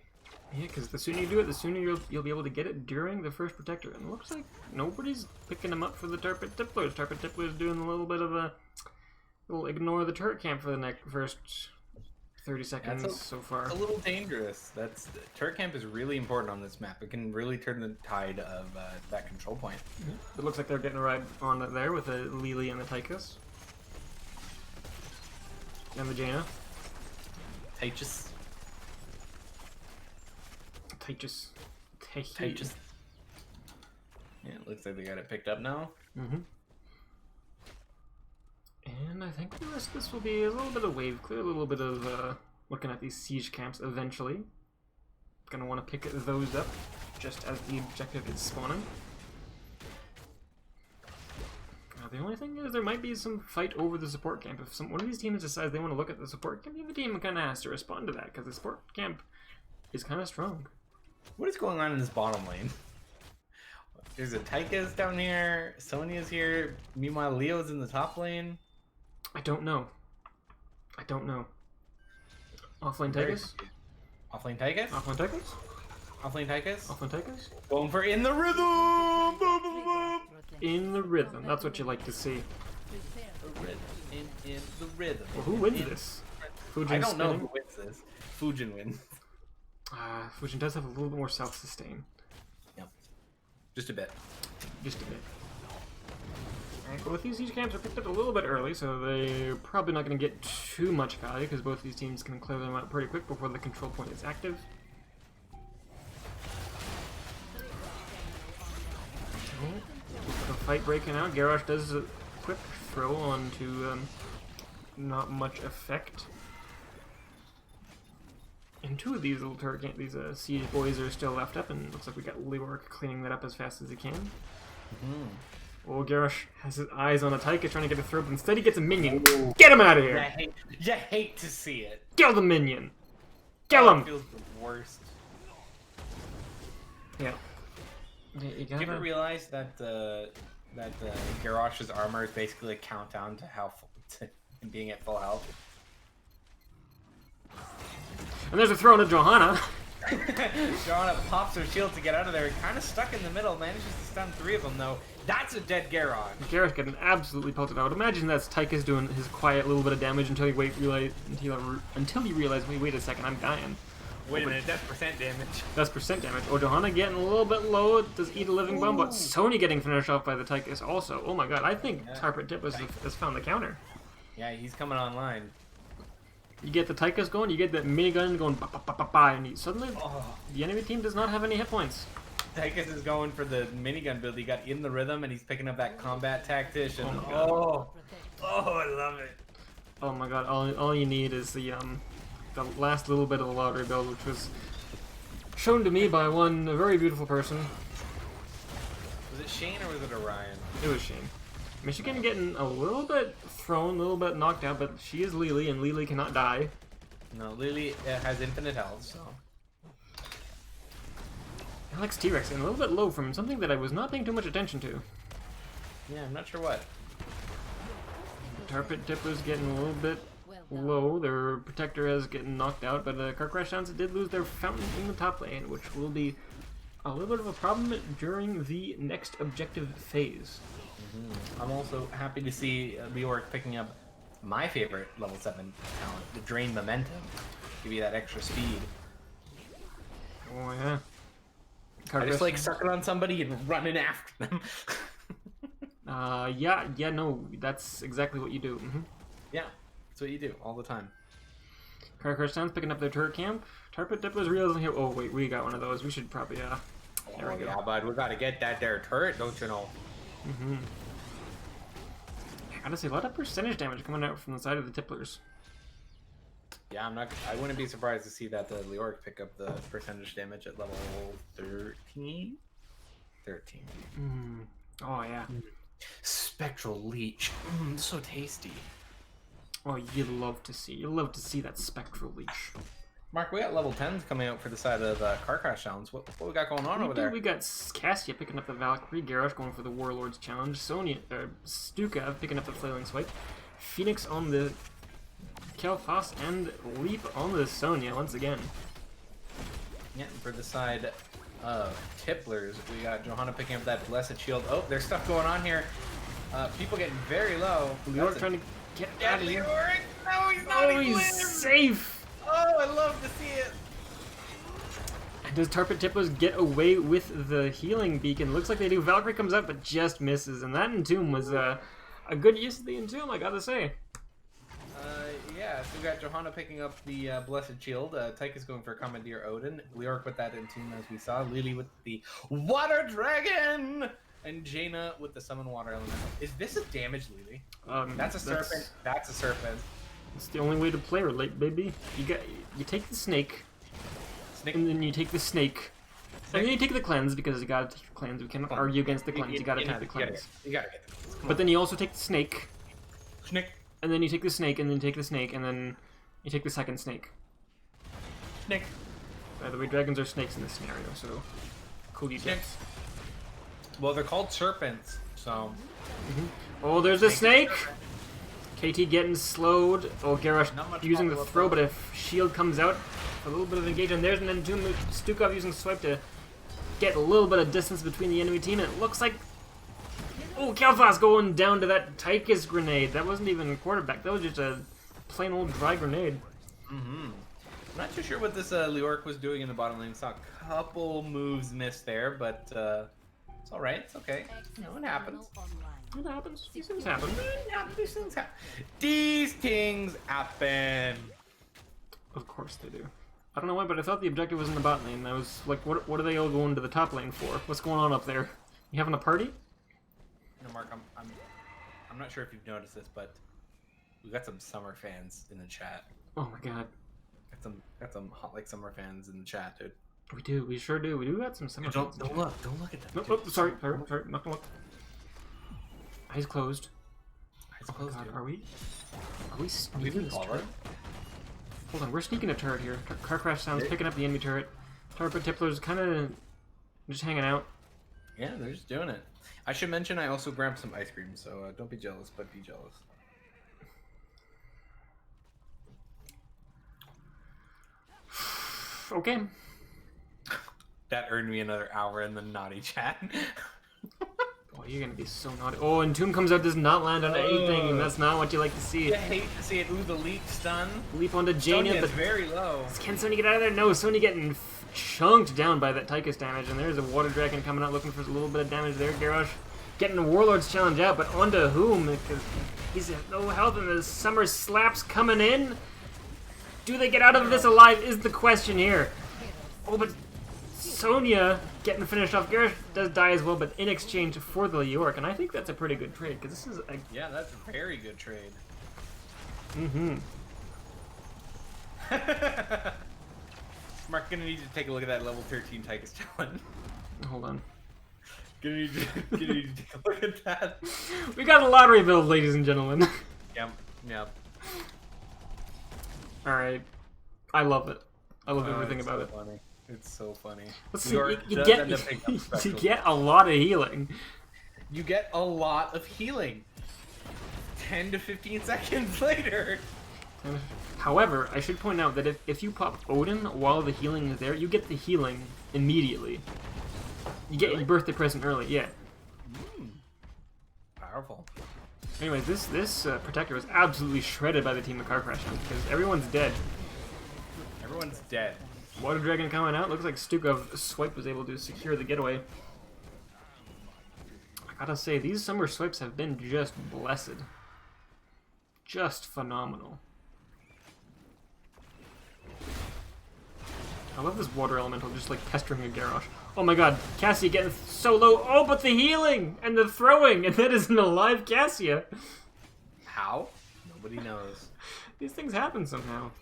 Yeah, because the sooner you do it, the sooner you'll be able to get it during the first protector. And it looks like nobody's picking them up for the Tar Pit Templars. Tar Pit Templars doing a little bit of a little ignore the turret camp for the first 30 seconds so far.
It's a little dangerous. Turret camp is really important on this map. It can really turn the tide of that control point.
It looks like they're getting a ride on it there with the Lily and the Tychus. And the Jaina.
Tychus.
Tychus.
Yeah, it looks like they got it picked up now.
And I think the rest of this will be a little bit of wave clear, a little bit of looking at these siege camps eventually. Gonna want to pick those up just as the objective is spawning. The only thing is there might be some fight over the support camp. If one of these teams decides they want to look at the support camp, the other team kind of has to respond to that because the support camp is kind of strong.
What is going on in this bottom lane? There's a Tychus down here. Sonya's here. Meanwhile, Leo's in the top lane.
I don't know. Offlane Tychus?
Offlane Tychus?
Offlane Tychus?
Offlane Tychus?
Offlane Tychus?
Going for in the rhythm! Boom, boom, boom.
In the rhythm. That's what you like to see.
The rhythm. In the rhythm.
Well, who wins this? Fujin
I don't know
spinning?
who wins this. Fujin wins.
Fujin does have a little bit more self-sustain.
Yep. Just a bit.
Just a bit. Alright, well, these siege camps are picked up a little bit early, so they're probably not going to get too much value, because both these teams can clear them out pretty quick before the control point is active. The fight breaking out. Garrosh does a quick throw onto not much effect. And two of these little turret these siege boys are still left up, and it looks like we got Leoric cleaning that up as fast as he can. Well, Garrosh has his eyes on a Tychus trying to get a throw, but instead he gets a minion.
Ooh.
Get him out of here!
You hate to see it.
Kill the minion! Kill
It
him!
feels the worst.
Yeah. You
Did you ever realize that Garrosh's armor is basically a countdown to to him being at full health?
And there's a throw into Johanna.
Johanna pops her shield to get out of there. Kind of stuck in the middle. Manages to stun 3 of them though. That's a dead Garrosh.
Garrosh getting absolutely pelted out. Imagine that's Tychus doing his quiet little bit of damage until you realize, wait a second, I'm dying.
Wait a minute, that's percent damage.
That's percent damage. Oh, Johanna getting a little bit low. Does eat a living bomb, but Sony getting finished off by the Tychus also. Oh my god, I think Tarpet Tippus has found the counter.
Yeah, he's coming online.
You get the Tychus going, you get that minigun going ba ba ba ba ba, and suddenly the enemy team does not have any hit points.
Tychus is going for the minigun build. He got in the rhythm and he's picking up that combat tactician.
Oh my god.
I love it.
Oh my god, all you need is the last little bit of the lottery build, which was shown to me by a very beautiful person.
Was it Shane or was it Orion?
It was Shane. Michigan getting a little bit thrown, a little bit knocked out, but she is Lily, and Lily cannot die.
No, Lily has infinite health, so.
Alex T-Rex getting a little bit low from something that I was not paying too much attention to.
Yeah, I'm not sure what.
Tarpet Tipper's getting a little bit low. Their protector is getting knocked out, but Car Crash Downs did lose their fountain in the top lane, which will be a little bit of a problem during the next objective phase.
I'm also happy to see Leoric picking up my favorite level 7 talent, the Drain Momentum. Give you that extra speed.
Oh yeah.
I just like sucking on somebody and running after them.
Yeah, no, that's exactly what you do.
Yeah, that's what you do all the time.
Car Crash Downs picking up their turret camp. Tarpet Tipper's realizing here. Oh wait, we got one of those. We should probably there we go.
Yeah, bud, we gotta get that there turret, don't you know?
I gotta say, a lot of percentage damage coming out from the side of the Tipplers.
Yeah, I wouldn't be surprised to see that the Leoric pick up the percentage damage at level 13. 13.
Oh yeah.
Spectral Leech. So tasty.
Oh, you love to see that Spectral Leech.
Mark, we got level 10s coming out for the side of Car Crash Downs. What we got going on over there?
We got Cassia picking up the Valkyrie, Garrosh going for the Warlord's Challenge, Stuka picking up the Flailing Swipe, Phoenix on the Kel'Thas, and Leap on the Sonya once again.
Yeah, for the side of Tipplers, we got Johanna picking up that Blessed Shield. Oh, there's stuff going on here. People getting very low.
Leoric trying to get out of here.
Leoric! No, he's not.
Oh, he's safe!
Oh, I love to see it.
And does Tarpet Tippos get away with the healing beacon? Looks like they do. Valkyrie comes up, but just misses. And that Entomb was a good use of the Entomb, I gotta say.
Yeah, so we got Johanna picking up the Blessed Shield. Tychus going for Commandeer Odin. Leoric with that Entomb, as we saw. Lily with the Water Dragon! And Jaina with the Summon Water Elemental. Is this a damage Lily? That's a serpent. That's a serpent.
It's the only way to play her, late baby. You take the snake, and then you take the snake, and then you take the cleanse, because you gotta take the cleanse. We cannot argue against the cleanse. You gotta take the cleanse.
You gotta get the cleanse.
But then you also take the snake,
Snake.
and then you take the snake, and then you take the snake, and then you take the second snake.
Snake.
By the way, dragons are snakes in this scenario, so cool details.
Well, they're called serpents, so...
Oh, there's a snake! KT getting slowed. Oh, Garrosh
Not much
using the
follow-up,
throw,
though.
but if shield comes out, a little bit of engagement. There's an Entomb. Stukov using swipe to get a little bit of distance between the enemy team, and it looks like... Oh, Kalfas going down to that Tychus grenade. That wasn't even a quarterback. That was just a plain old dry grenade.
I'm not too sure what this Leoric was doing in the bottom lane. Saw a couple moves missed there, but it's all right. It's okay. You know, it happens.
It happens. These things happen.
These things happen. These things happen.
Of course they do. I don't know why, but I thought the objective was in the bot lane. I was like, what are they all going to the top lane for? What's going on up there? You having a party?
No, Mark, I'm not sure if you've noticed this, but we got some summer fans in the chat.
Oh my god.
Got some hot like summer fans in the chat, dude.
We do. We sure do. We do got some summer fans in
Don't
chat.
look. Don't look at them.
Nope,
dude.
nope, sorry. Not gonna look. Eyes closed.
Eyes
Oh
closed,
god,
dude.
are we
we
sneaking
been
this
followed?
turret? Hold on, we're sneaking a turret here. Car crash sounds
Yeah.
picking up the enemy turret. Tarpet Tippler's kind of just hanging out.
Yeah, they're just doing it. I should mention I also grabbed some ice cream, so don't be jealous, but be jealous.
Okay.
That earned me another hour in the naughty chat.
Oh, you're gonna be so naughty. Oh, and Tomb comes out, does not land on anything, and that's not what you like to see.
I hate to see it. Ooh, the leap stun.
Leap onto Jania,
Sonya's
but
very low.
can Sony get out of there? No, Sony getting chunked down by that Tychus damage, and there's a Water Dragon coming out looking for a little bit of damage there. Garrosh getting a Warlord's challenge out, but onto whom? Because he's at no health, and the Summer Slaps coming in. Do they get out of this alive is the question here. Oh, but Sonya getting finished off. Garrosh does die as well, but in exchange for the Leoric, and I think that's a pretty good trade, because this is a...
Yeah, that's a very good trade.
Mm-hmm.
Mark, gonna need to take a look at that level 13 Tychus challenge.
Hold on.
Gonna need to take a look at that.
We got a lottery build, ladies and gentlemen.
Yep.
Alright. I love it. I love everything
it's
about
so
it.
Funny. It's so funny.
Let's see,
Leoric
you
does
get,
end up picking up
you
special.
get a lot of healing.
You get a lot of healing. 10 to 15 seconds later.
However, I should point out that if you pop Odin while the healing is there, you get the healing immediately. You get your birthday present early, yeah.
Powerful.
Anyway, this protector was absolutely shredded by the team of Car Crash now, because everyone's dead.
Everyone's dead.
Water Dragon coming out. Looks like Stukov Swipe was able to secure the getaway. I gotta say, these summer swipes have been just blessed. Just phenomenal. I love this water elemental just like pestering a Garrosh. Oh my god, Cassia getting so low. Oh, but the healing and the throwing, and that is an alive Cassia.
How? Nobody knows.
These things happen somehow.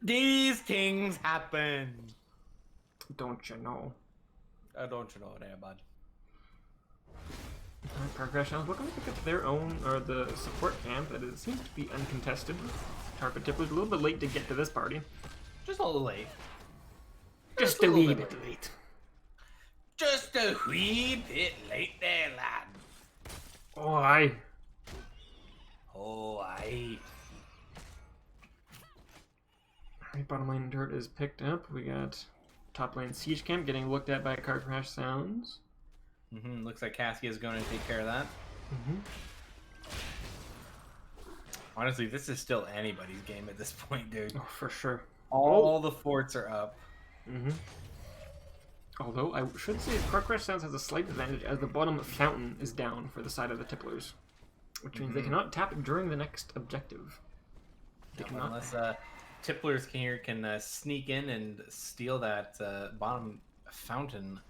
These things happen.
Don't you know?
Don't you know there, bud?
Car Crash now looking to pick up their own, or the support camp that is, seems to be uncontested. Tarpet Tippler's a little bit late to get to this party.
Just a little late.
Just a wee bit late.
Just a wee bit late there, lad.
Oh, aye.
Oh, aye.
Alright, bottom lane turret is picked up. We got top lane siege camp getting looked at by Car Crash Sounds.
Looks like Cassia is going to take care of that. Honestly, this is still anybody's game at this point, dude.
Oh, for sure.
All the forts are up.
Although, I should say Car Crash Sounds has a slight advantage as the bottom fountain is down for the side of the Tipplers. Which means they cannot tap during the next objective. They cannot.
Unless Tipplers can sneak in and steal that bottom fountain.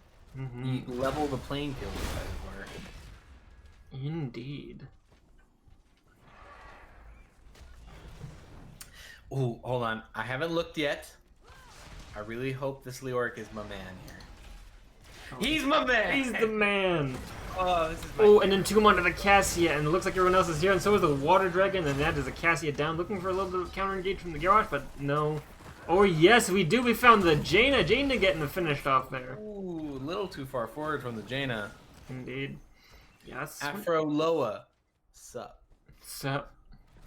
Level the playing field, as it were.
Indeed.
Ooh, hold on. I haven't looked yet. I really hope this Leoric is my man here. He's my man!
He's the man!
Oh, this is my
Oh, and then Tomb onto the Cassia, and it looks like everyone else is here, and so is the Water Dragon, and that is a Cassia down, looking for a little bit of counter engage from the Garrosh, but no. Oh yes, we do. We found the Jaina. Jaina getting finished off there.
Ooh, a little too far forward from the Jaina.
Indeed. Yes.
Afro Loa. Sup.
Sup.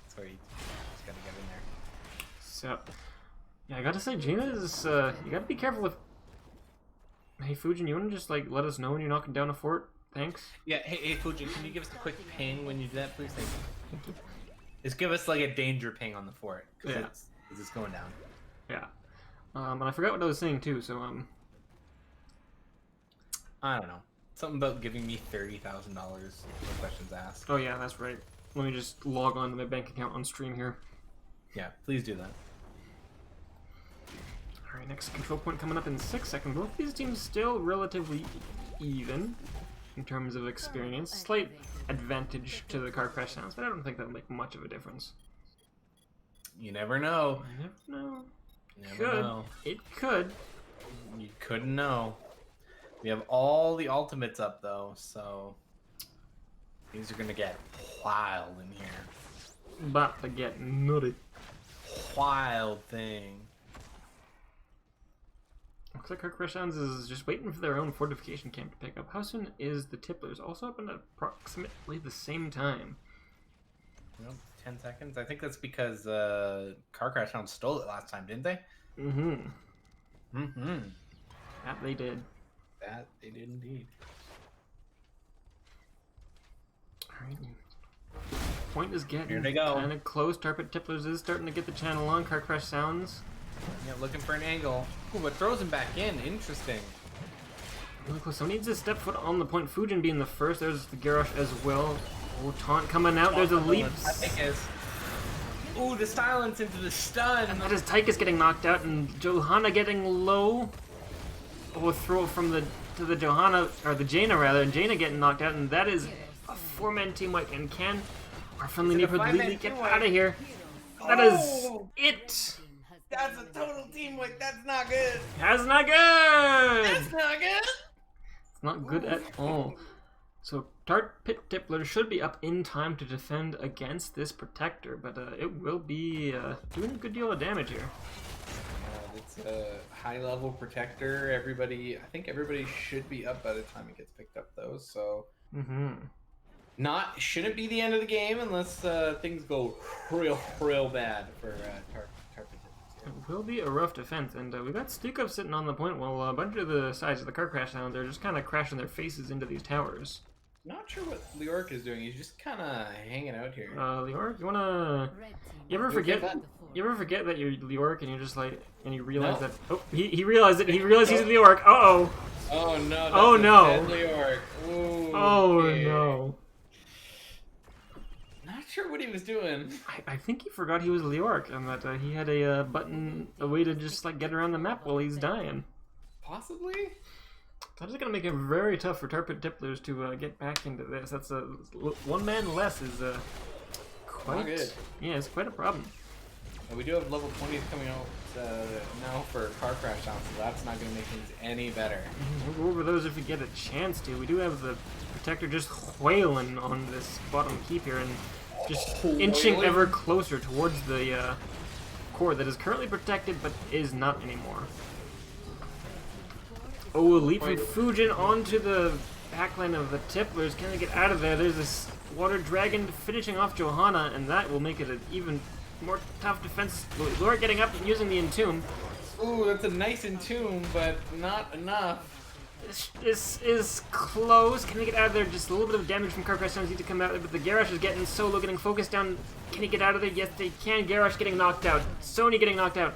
Sorry, just gotta get in there.
Sup. Yeah, I gotta say, Jaina is, you gotta be careful with... Hey, Fujin, you wanna just, like, let us know when you're knocking down a fort? Thanks.
Yeah, hey, Fujin, can you give us a quick ping when you do that, please? Thank you. Just give us, like, a danger ping on the fort. Because it's going down.
Yeah. And I forgot what I was saying, too, so,
I don't know. Something about giving me $30,000 for questions asked.
Oh, yeah, that's right. Let me just log on to my bank account on stream here.
Yeah, please do that.
Alright, next control point coming up in 6 seconds. Both these teams still relatively even in terms of experience. Slight advantage to the car crash sounds, but I don't think that'll make much of a difference.
You never know.
You never know.
Never know.
It could.
You couldn't know. We have all the ultimates up, though, so things are going to get wild in here.
About to get nutty.
Wild thing.
Looks like Kirk Sounds is just waiting for their own fortification camp to pick up. How soon is the Tipplers? Also up in approximately the same time.
You know, 10 seconds? I think that's because Car Crash Hound stole it last time, didn't they?
Mm-hmm.
Mm-hmm.
That they did.
That they did indeed.
Alright. Point is getting
Here they go.
kind of close. Tarpit Tipplers is starting to get the channel on. Car Crash Sounds.
Yeah, looking for an angle. Ooh, but throws him back in. Interesting.
Really close. So needs to step foot on the point. Fujin being the first. There's the Garrosh as well. Oh, taunt coming out. There's a leap.
Ooh, the silence into the stun.
And that is Tychus getting knocked out and Johanna getting low. Oh, a throw from the Johanna, or the Jaina rather, and Jaina getting knocked out, and that is a 4-man team wipe. And can our friendly neighborhood Lily get out of here? That is it.
That's a total team wipe. That's not good.
That's not good.
That's not good.
It's not good at all. So Tart Pit Tippler should be up in time to defend against this protector, but it will be doing a good deal of damage here.
It's a high-level protector. I think everybody should be up by the time it gets picked up, though. So, shouldn't be the end of the game unless things go real bad for Tart Pit Tippler.
It will be a rough defense, and we got Stukov sitting on the point while a bunch of the sides of the car crash down. They're just kind of crashing their faces into these towers.
Not sure what Leoric is doing. He just kind of hanging out here.
Leoric, you wanna? You ever forget that you're Leoric and you're just like, and you realize that? Oh, he realized it. He realized he's Leoric. Uh oh.
Oh no. That's
Oh no.
Leoric. Ooh,
Oh
okay.
no.
Not sure what he was doing.
I think he forgot he was Leoric and that he had a way to just like get around the map while he's dying.
Possibly.
That is going to make it very tough for Tarpit Tipplers to get back into this. That's one man less is quite
good.
Yeah, it's quite a problem.
We do have level 20s coming out now for Car Crash Sound, so that's not going to make things any better.
We'll go over those if we get a chance to. We do have the Protector just wailing on this bottom keep here and just inching ever closer towards the core that is currently protected but is not anymore. Oh, a leap from Fujin onto the backline of the Tipplers. Can they get out of there? There's this Water Dragon finishing off Johanna, and that will make it an even more tough defense. Lord getting up and using the Entomb.
Ooh, that's a nice Entomb, but not enough.
This is close. Can they get out of there? Just a little bit of damage from Car Crash Sounds need to come out, but the Garrosh is getting solo, getting focused down. Can he get out of there? Yes, they can. Garrosh getting knocked out. Sony getting knocked out.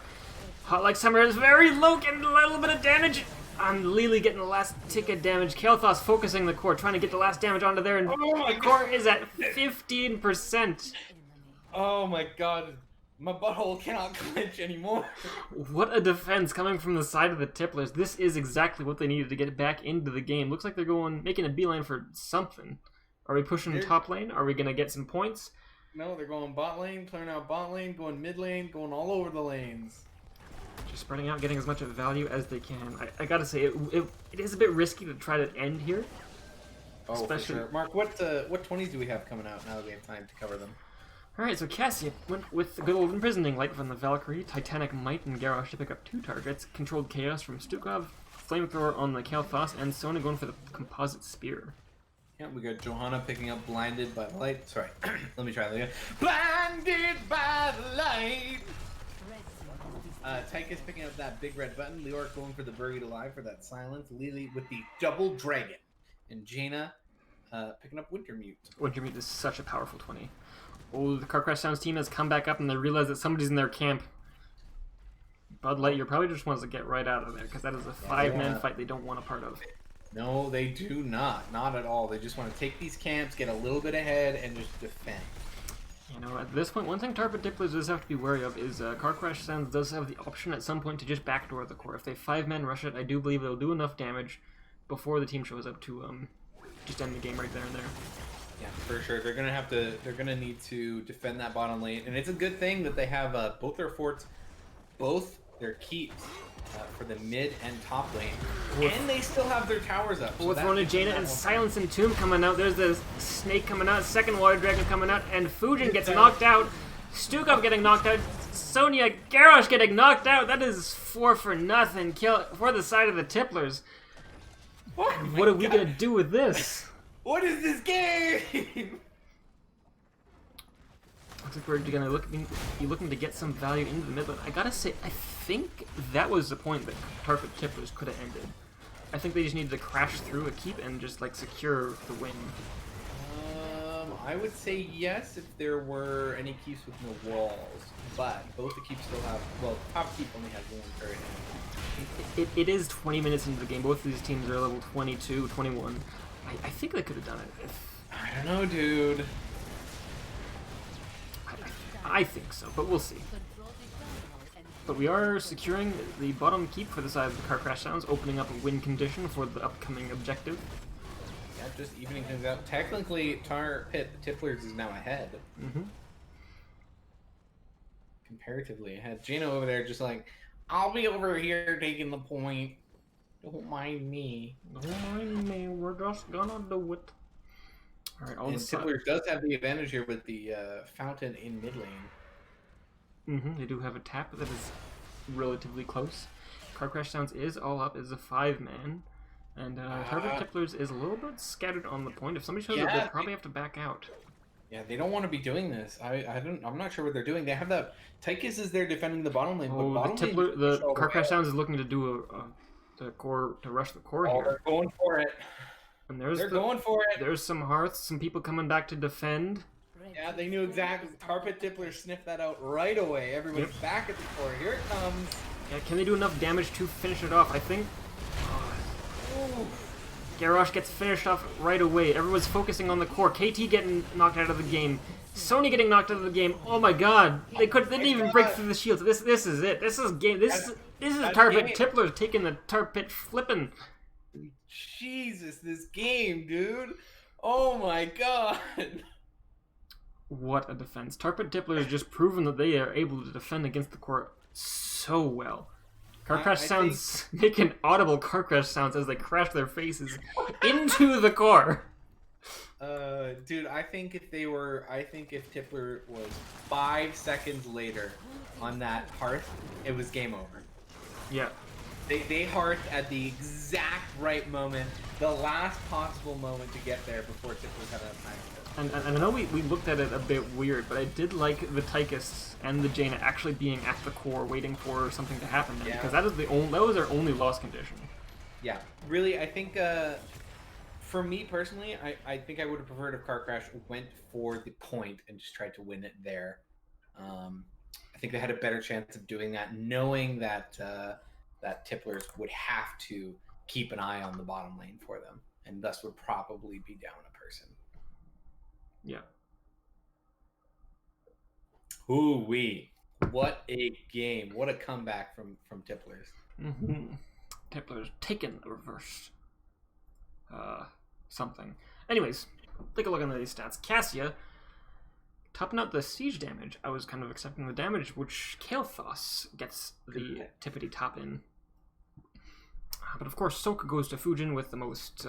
Hot Like Summer is very low, getting a little bit of damage. And Lily getting the last tick of damage. Kael'thas focusing the core, trying to get the last damage onto there, and the core is at 15%.
Oh my god, my butthole cannot clench anymore.
What a defense coming from the side of the Tipplers. This is exactly what they needed to get back into the game. Looks like they're making a beeline for something. Are we pushing top lane? Are we going to get some points?
No, they're going bot lane, clearing out bot lane, going mid lane, going all over the lanes.
Just spreading out, getting as much of value as they can. I gotta say, it is a bit risky to try to end here.
Oh, especially for sure. Mark, what 20s do we have coming out now that we have time to cover them?
Alright, so Cassia went with the good old imprisoning light from the Valkyrie, Titanic Might, and Garrosh to pick up 2 targets, controlled Chaos from Stukov, Flamethrower on the Kael'thas, and Sona going for the composite spear.
Yeah, we got Johanna picking up Blinded by the Light. Sorry, let me try that again. Blinded by the Light! Tychus picking up that big red button. Leoric going for the Buried Alive for that silence. Lily with the double dragon. And Jaina picking up Wintermute.
Wintermute is such a powerful 20. Oh, the Car Crash Sounds team has come back up and they realize that somebody's in their camp. Bud Light, you probably just wants to get right out of there because that is a 5-man fight they don't want a part of.
No, they do not. Not at all. They just want to take these camps, get a little bit ahead, and just defend.
You know, at this point, one thing Tarpet Tipplers does have to be wary of is Car Crash Sounds does have the option at some point to just backdoor the core. If they 5-man rush it, I do believe they'll do enough damage before the team shows up to just end the game right there and there.
Yeah, for sure. They're gonna need to defend that bottom lane, and it's a good thing that they have both their forts, both their keeps for the mid and top lane, and they still have their towers up.
With Rona Jaina and Silence and Tomb coming out, there's the Snake coming out, second Water Dragon coming out, and Fujin gets knocked out, Stukov getting knocked out, Sonya Garrosh getting knocked out. That is 4 for nothing kill for the side of the Tipplers. What are we gonna do with this?
What is this game?
Looks like we're gonna be looking to get some value into the mid lane. I gotta say, I think that was the point that Tarpet Tipplers could have ended. I think they just needed to crash through a keep and just like secure the win.
I would say yes if there were any keeps with no walls, but both the keeps still have. Well, top keep only has one very hand.
It is 20 minutes into the game. Both of these teams are level 22, 21. I think they could have done it.
I don't know, dude.
I think so, but we'll see. But we are securing the bottom keep for the side of the Car Crash Sounds, opening up a win condition for the upcoming objective.
Yeah, just evening things out. Technically, Tarpet Tipplers is now ahead. Comparatively ahead. Gino over there just like, I'll be over here taking the point. Don't mind me.
Don't mind me, we're just gonna do it. Alright, all
and
the
Tipplers does have the advantage here with the fountain in mid lane.
They do have a tap that is relatively close. Car Crash Sounds is all up, is a 5-man. And Tarpet Tipplers is a little bit scattered on the point. If somebody shows up, they'll probably have to back out.
Yeah, they don't want to be doing this. I'm not sure what they're doing. They have that Tychus is there defending the bottom lane.
Oh,
but
the Car Crash Sounds is looking to do the core to rush the core here.
They're going for it.
And
they're going for it.
There's some hearths, some people coming back to defend.
Yeah, they knew exactly. Tarpet Tippler sniffed that out right away. Everybody's back at the core. Here it comes.
Yeah, can they do enough damage to finish it off? I think. Garrosh gets finished off right away. Everyone's focusing on the core. KT getting knocked out of the game. Sony getting knocked out of the game. Oh my god. They didn't even break through the shields. This is it. This is game. This is Tarpet Tippler taking the Tarpet flipping.
Jesus, this game, dude. Oh my god.
What a defense. Tarpet Tippler has just proven that they are able to defend against the core so well. Car Crash Sounds making audible Car Crash sounds as they crash their faces into the core.
Dude, I think if Tippler was 5 seconds later on that hearth, it was game over.
Yeah.
They hearthed at the exact right moment, the last possible moment to get there before Tippler had enough time to go.
And I know we looked at it a bit weird, but I did like the Tychus and the Jaina actually being at the core waiting for something to happen there, because that was our only loss condition.
Yeah, really, I think for me personally, I think I would have preferred if Car Crash went for the point and just tried to win it there. I think they had a better chance of doing that, knowing that that Tipplers would have to keep an eye on the bottom lane for them, and thus would probably be down a person.
Yeah.
Ooh-wee. What a game. What a comeback from Tipplers.
Tipplers taking a reverse. Something. Anyways, take a look at these stats. Cassia, topping out the siege damage. I was kind of accepting the damage, which Kael'thas gets the tippity top in. But of course, Soak goes to Fujin with the most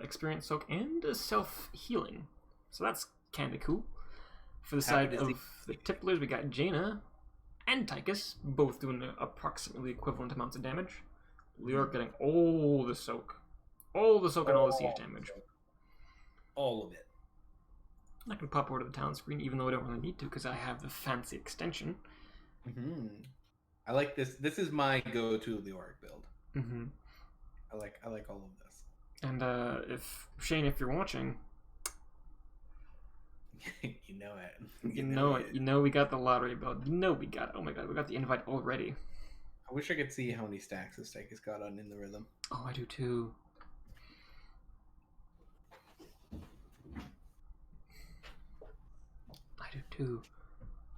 experienced Soak and self-healing. So that's kind of cool. For the
Happy
side
to see-
of the tipplers, we got Jaina and Tychus, both doing approximately equivalent amounts of damage. Leoric getting all the soak. All the soak and all the siege damage.
All of it.
I can pop over to the talent screen, even though I don't really need to, because I have the fancy extension.
I like this. This is my go-to Leoric build.
Mm-hmm.
I like all of this.
And if Shane, if you're watching,
You know it.
you know it. You know we got the lottery build. You know we got it. Oh my god, we got the invite already.
I wish I could see how many stacks this deck has got on in the rhythm.
Oh, I do too. I do too.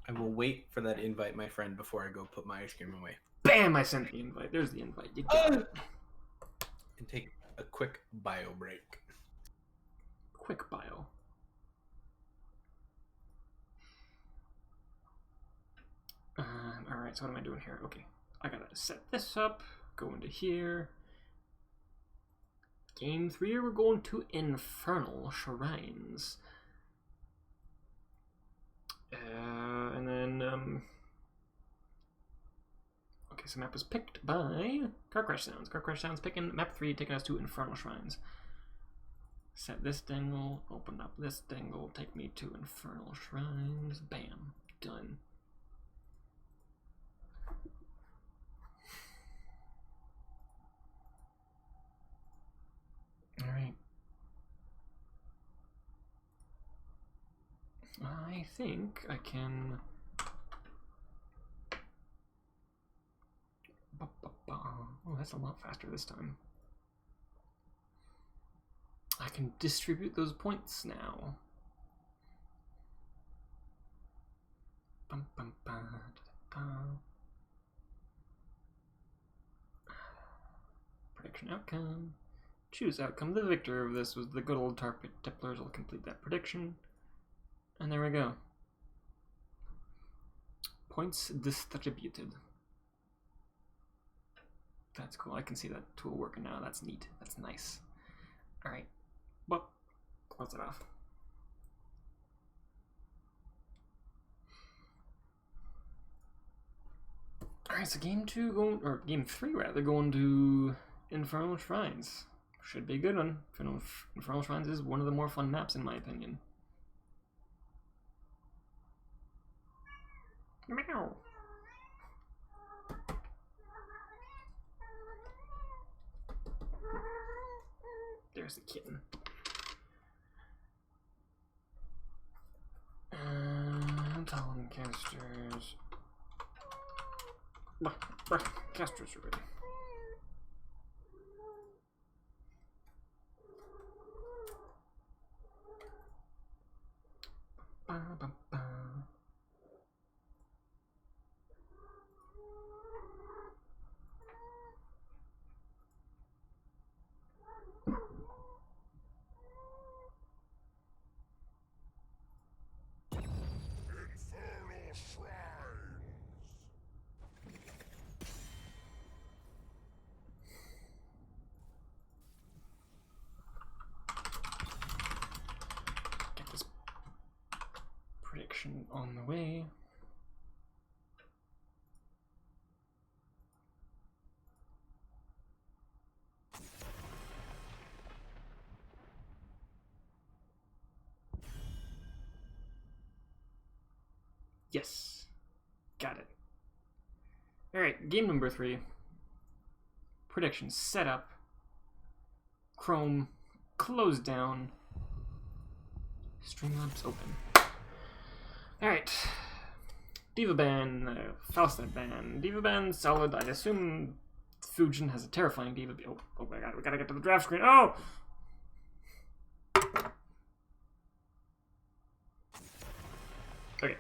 I will wait for that invite, my friend, before I go put my ice cream away.
Bam! I sent the invite. There's the invite. You got it.
And take a quick bio break.
Quick bio. Alright, so what am I doing here? Okay. I gotta set this up. Go into here. Game 3, we're going to Infernal Shrines. And then, okay, so map is picked by Car Crash Sounds. Car Crash Sounds picking map 3, taking us to Infernal Shrines. Set this dangle, open up this dangle, take me to Infernal Shrines. Bam. Done. Alright. I think I can... Oh, that's a lot faster this time. I can distribute those points now. Prediction outcome. Choose outcome. The victor of this was the good old Tarpit Tipplers. Will complete that prediction. And there we go. Points distributed. That's cool. I can see that tool working now. That's neat. That's nice. Alright. Well, close it off. Alright, so game 2 going, or game 3 rather, going to Infernal Shrines. Should be a good one. Infernal Shrines is one of the more fun maps in my opinion. Meow. There's the kitten. Talon casters. Casters are ready.
Infernal shrines.
Get this prediction on the way. Yes. Got it. Alright, game number 3. Prediction set up. Chrome closed down. Streamlabs open. Alright. Diva ban, Faustet ban. Diva ban, solid. I assume Fujin has a terrifying Diva. Oh my god, we gotta get to the draft screen. Oh! Okay.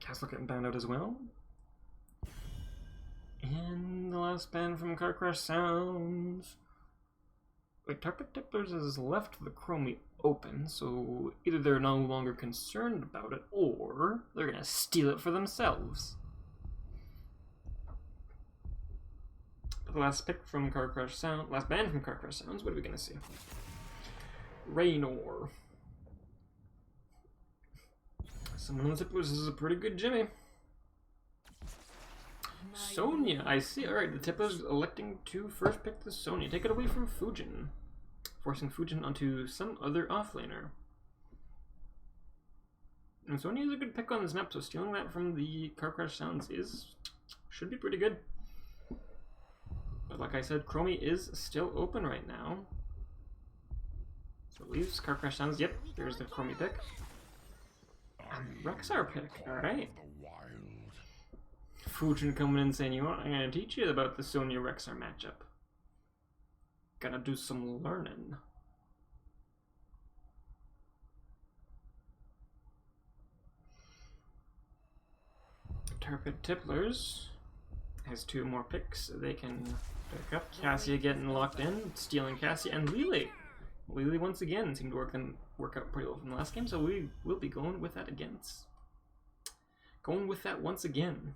Castle getting banned out as well. And the last ban from Car Crash Sounds. Wait, Tarpit Tipplers has left the Chromie open, so either they're no longer concerned about it, or they're gonna steal it for themselves. The last pick from Car Crash Sound, last ban from Car Crash Sounds, what are we gonna see? Raynor. Someone with Tipplers is a pretty good Jimmy. Sonya, I see. Alright, the Tipplers electing to first pick the Sonya. Take it away from Fujin. Forcing Fujin onto some other offlaner. And Sonya is a good pick on this map, so stealing that from the Car Crash Sounds should be pretty good. But like I said, Chromie is still open right now. So leaves Car Crash Sounds. Yep, there's the Chromie pick. And Rexar pick. Alright. Fujin coming in saying, you know what, I'm going to teach you about the Sonya Rexar matchup. Gotta do some learning. Tarpit Tipplers has 2 more picks they can pick up. Cassia getting locked in, stealing Cassia, and Lily. Lily once again seemed to work out pretty well from the last game, so we will be going with that again. Going with that once again.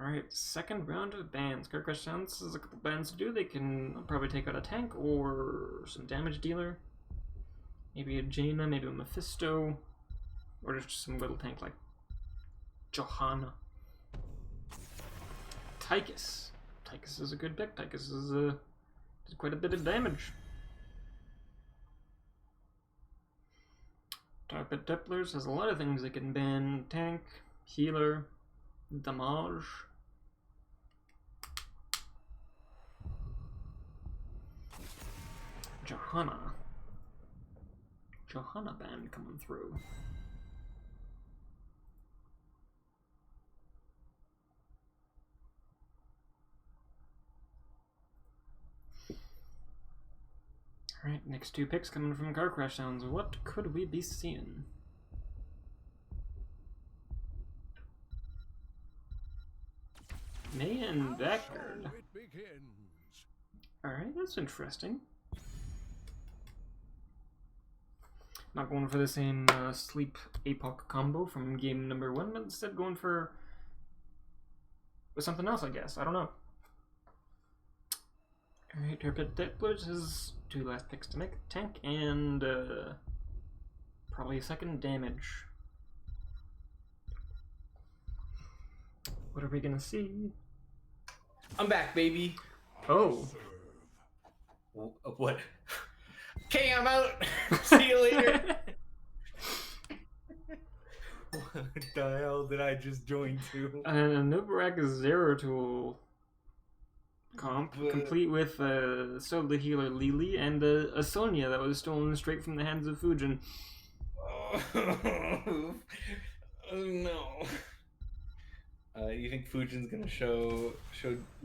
Alright, second round of bans. Car Crash Sounds has a couple bans to do. They can probably take out a tank or some damage dealer. Maybe a Jaina, maybe a Mephisto. Or just some little tank like Johanna. Tychus. Tychus is a good pick. Tychus is does quite a bit of damage. Tarpit Tipplers has a lot of things they can ban. Tank, healer, damage. Johanna. Johanna band coming through. Alright, next 2 picks coming from Car Crash Sounds. What could we be seeing? May and Deckard. Alright, that's interesting. Not going for the same Sleep APOC combo from game number 1, but instead going for something else, I guess. I don't know. Alright, Tarpit Tipplers has 2 last picks to make. Tank and probably a second damage. What are we gonna see?
I'm back, baby.
Oh.
What? Okay, I'm out. See you later. What the hell did I just join to?
And a Nubarak Zero Tool comp, complete with so the healer Lily and a Sonya that was stolen straight from the hands of Fujin.
Oh no. You think Fujin's gonna show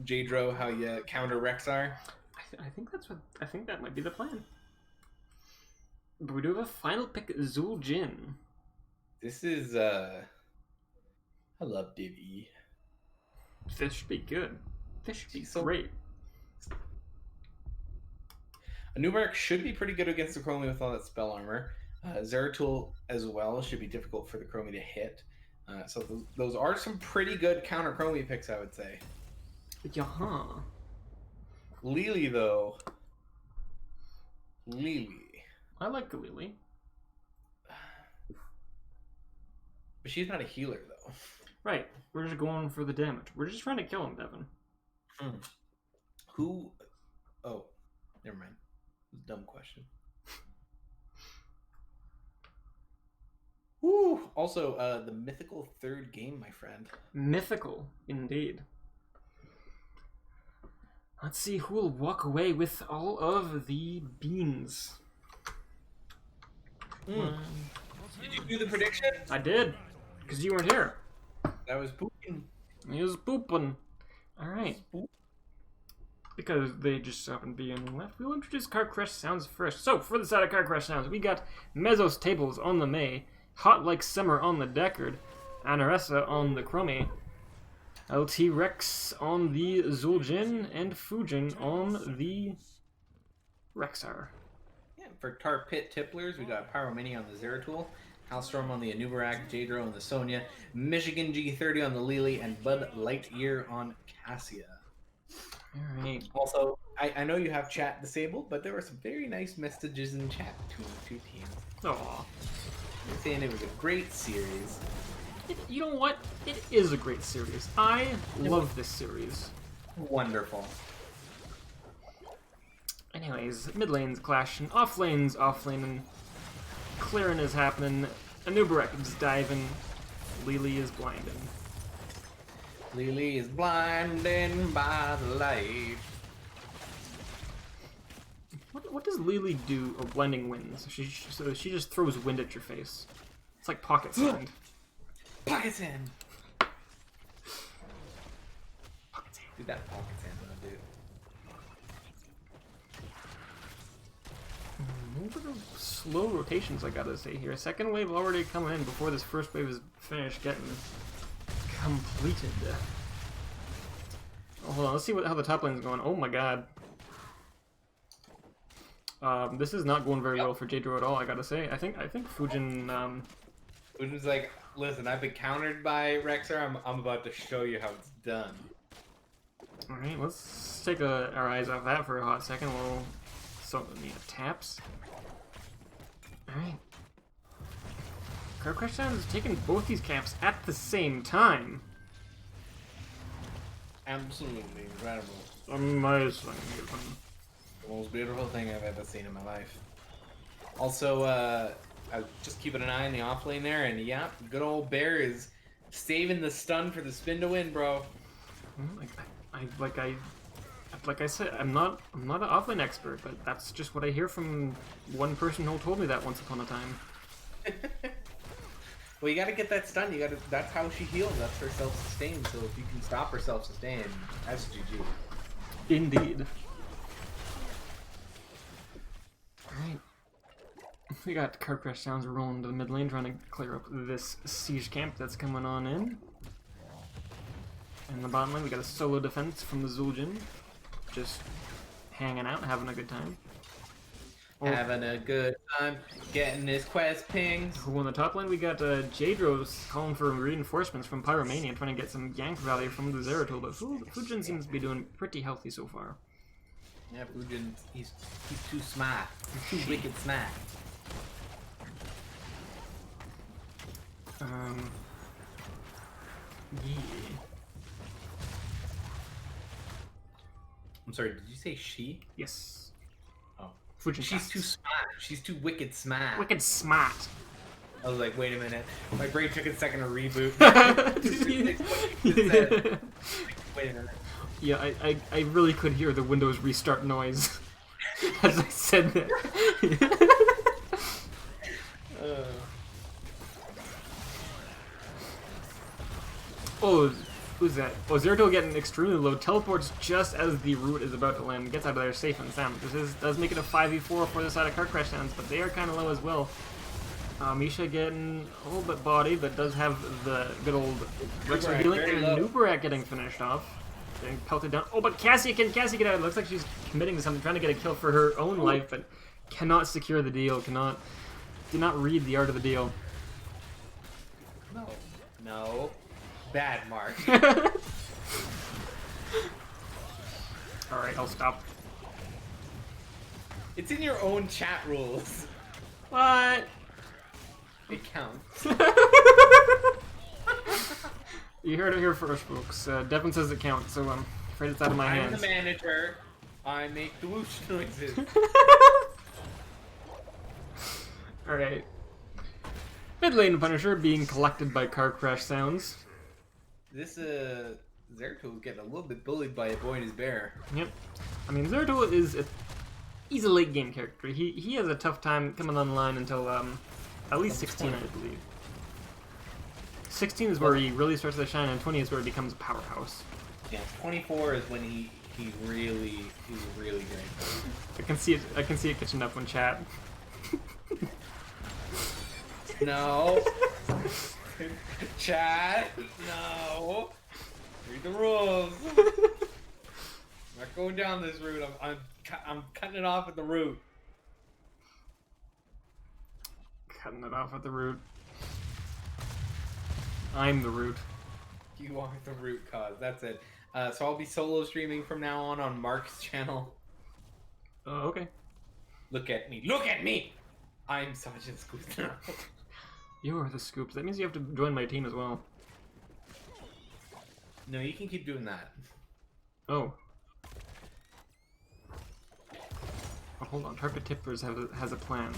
Jadro how you counter Rexar?
I think that might be the plan. But we do have a final pick, Zuljin.
This is I love Divi.
This should be good. This should be
So
great.
A Nubarak should be pretty good against the Chromie with all that spell armor. Zeratul as well should be difficult for the Chromie to hit. So those are some pretty good counter Chromie picks, I would say.
Yaha.
Lily, though. Lily.
I like Lily.
But she's not a healer, though.
Right. We're just going for the damage. We're just trying to kill him, Devin.
Who? Oh, never mind. Dumb question. Woo! Also, the mythical 3rd game, my friend.
Mythical, indeed. Let's see who will walk away with all of the beans.
Did you do the prediction?
I did, because you weren't here.
That was pooping.
He was pooping. Alright. Because they just happen to be on the left, we'll introduce Car Crash Sounds first. So, for the side of Car Crash Sounds, we got Mesos Tables on the May, Hot Like Summer on the Deckard, Anaressa on the Chromie, LT Rex on the Zuljin, and Fujin on the Rexar.
Yeah, for Tarpit Tipplers, we got Pyro Mini on the Zeratul, Halstorm on the Anubarak, Jadro on the Sonya, Michigan G30 on the Lily, and Bud Lightyear on Cassia.
Alright.
Also, I know you have chat disabled, but there were some very nice messages in chat between the two teams.
Aw.
They're saying it was a great series.
You know what? It is a great series. I love this series.
Wonderful.
Anyways, mid lane's clashing, off lane's offlaning, clearing is happening, Anubarak is diving, Lily is blinding.
Lily is blinded by the light.
What does Lily do of blending winds? So she just throws wind at your face. It's like pocket sand.
Pocket sand. Pocket sand. Dude, that pocket sand, dude.
What are the slow rotations I gotta say here? Second wave already coming in before this first wave is finished getting completed. Oh, hold on, let's see how the top lane's going. Oh my god. This is not going very well for Jadro at all, I gotta say. I think Fujin
Fujin's like, listen, I've been countered by Rexar, I'm about to show you how it's done.
Alright, let's take our eyes off that for a hot second. We'll taps. Alright. Crash Sound is taking both these camps at the same time.
Absolutely incredible.
Amazing.
The most beautiful thing I've ever seen in my life. Also, I was just keeping an eye on the off lane there, and yeah, good old Bear is saving the stun for the spin to win, bro.
Like I said, I'm not an offlane expert, but that's just what I hear from one person who told me that once upon a time.
Well, you gotta get that stun. That's how she heals. That's her self-sustain. So if you can stop her self-sustain, that's GG.
Indeed. Alright. We got car crash sounds rolling to the mid lane, trying to clear up this siege camp that's coming on in. In the bottom lane, we got a solo defense from the Zul'jin. Just hanging out, having a good time.
Having a good time, getting his quest pings.
On the top lane, we got Jadros calling for reinforcements from Pyromania, trying to get some gank value from the Zeratul, but Fujin seems to be doing pretty healthy so far.
Yeah, Fujin, he's too smart. He's too wicked smart.
Yeah.
I'm sorry, did you say she?
Yes.
Oh.
Fujin
She's
fast.
too smart. She's too wicked smart.
Wicked smart.
I was like, wait a minute. My brain took a second to reboot. Wait a minute.
Yeah, I really could hear the Windows restart noise as I said that. Oh, who's that? Oh, Zeratul getting extremely low. Teleports just as the root is about to land. Gets out of there safe and sound. This does make it a 5v4 for the side of Car Crash Sounds, but they are kind of low as well. Misha getting a little bit bodied, but does have the good old Rexar healing. And Nubarak getting finished off. Getting pelted down. Oh, but Cassie get out? It looks like she's committing to something, trying to get a kill for her own life, but cannot secure the deal. Did not read the art of the deal.
No. Bad, Mark.
Alright, I'll stop.
It's in your own chat rules.
What?
It counts.
You heard it here first, folks. Devin says it counts, so I'm afraid it's out of my
I'm
hands.
the manager. I make the whoosh noises.
Alright. Mid lane Punisher being collected by Car Crash Sounds.
This Zeratul is getting a little bit bullied by a boy and his bear.
Yep. I mean, Zeratul he's a late game character. He has a tough time coming online until at least 16, I believe. 16 is where he really starts to shine, and 20 is where he becomes a powerhouse.
Yeah, 24 is when he's really great.
I can see it catching up on chat.
No. Chat. No. Read the rules. I'm not going down this route. I'm cutting it off at the root.
Cutting it off at the root. I'm the root.
You are the root cause. That's it. So I'll be solo streaming from now on Mark's channel.
Oh, okay.
Look at me! Look at me! I'm Sergeant Scoops now.
You're the Scoops. That means you have to join my team as well.
No, you can keep doing that.
Oh. Oh, hold on. Carpet Tippers has a plan.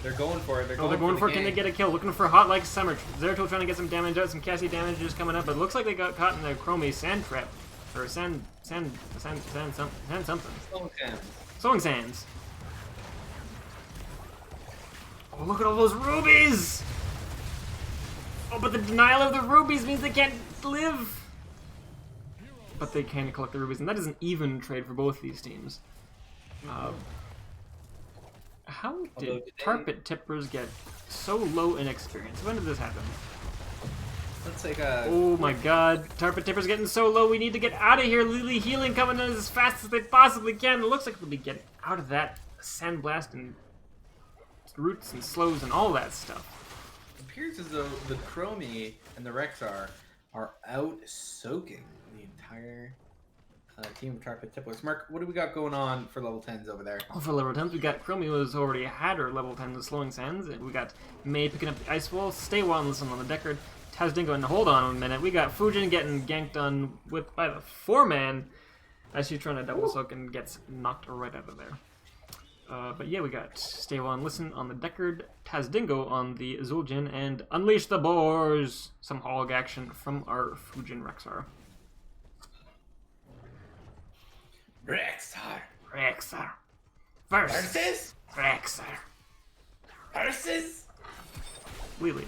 They're going for it. They're
Oh, they're going for it. Can they get a kill? Looking for Hot Like Summer. Zeratul trying to get some damage out. Some Cassie damage just coming up. But it looks like they got caught in the Chromie sand trap. Or sand something. Sowing sands. Oh, look at all those rubies! Oh, but the denial of the rubies means they can't live! But they can collect the rubies, and that is an even trade for both these teams. How did Carpet Tippers get so low in experience? When did this happen?
Let's take a...
Oh my god, Carpet Tippers getting so low, we need to get out of here! Lily Healing coming in as fast as they possibly can! It looks like we'll be getting out of that Sandblast and roots and slows and all that stuff.
It appears as though the Chromie and the Rexar are out soaking the entire team of Carpet Tipplers. Mark, what do we got going on for level 10s over there?
Oh, for level 10s, we got Chromie was already had her level 10s with Slowing Sands. And we got May picking up the Ice Wall, Stay Wild and listen on the Deckard. Tazdingo, and hold on a minute, we got Fujin getting ganked on by the 4-man as she's trying to double soak and gets knocked right out of there. But yeah, we got Stay Well and Listen on the Deckard, Tazdingo on the Zul'jin, and Unleash the Boars! Some hog action from our Fujin Rexar. Rexar.
Versus?
Rexar.
Versus?
Lily.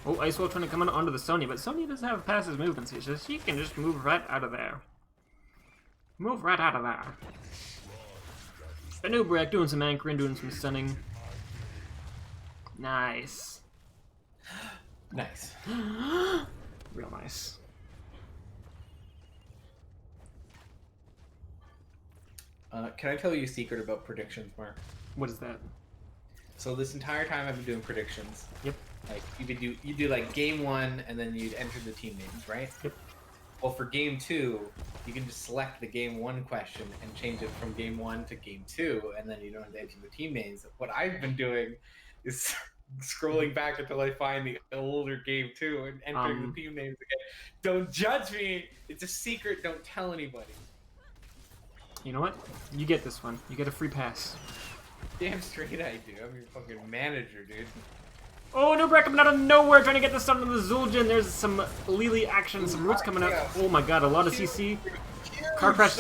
Oh, Icewell trying to come onto the Sonya, but Sonya doesn't have passive movement, so she can just move right out of there. Move right out of there. Anubrak doing some anchoring, doing some stunning. Nice.
Nice.
Real nice.
Can I tell you a secret about predictions, Mark?
What is that?
So this entire time I've been doing predictions.
Yep.
Like you do like game 1 and then you'd enter the team names, right?
Yep.
Well, for game 2, you can just select the game 1 question and change it from game 1 to game 2, and then you don't have to enter the team names. What I've been doing is scrolling back until I find the older game 2 and entering the team names again. Don't judge me. It's a secret. Don't tell anybody.
You know what? You get this one. You get a free pass.
Damn straight I do. I'm your fucking manager, dude.
Oh, Anubrak coming out of nowhere trying to get the stun on the Zul'jin. There's some Lily action, some roots coming out. Oh my god, a lot of CC. Car crash.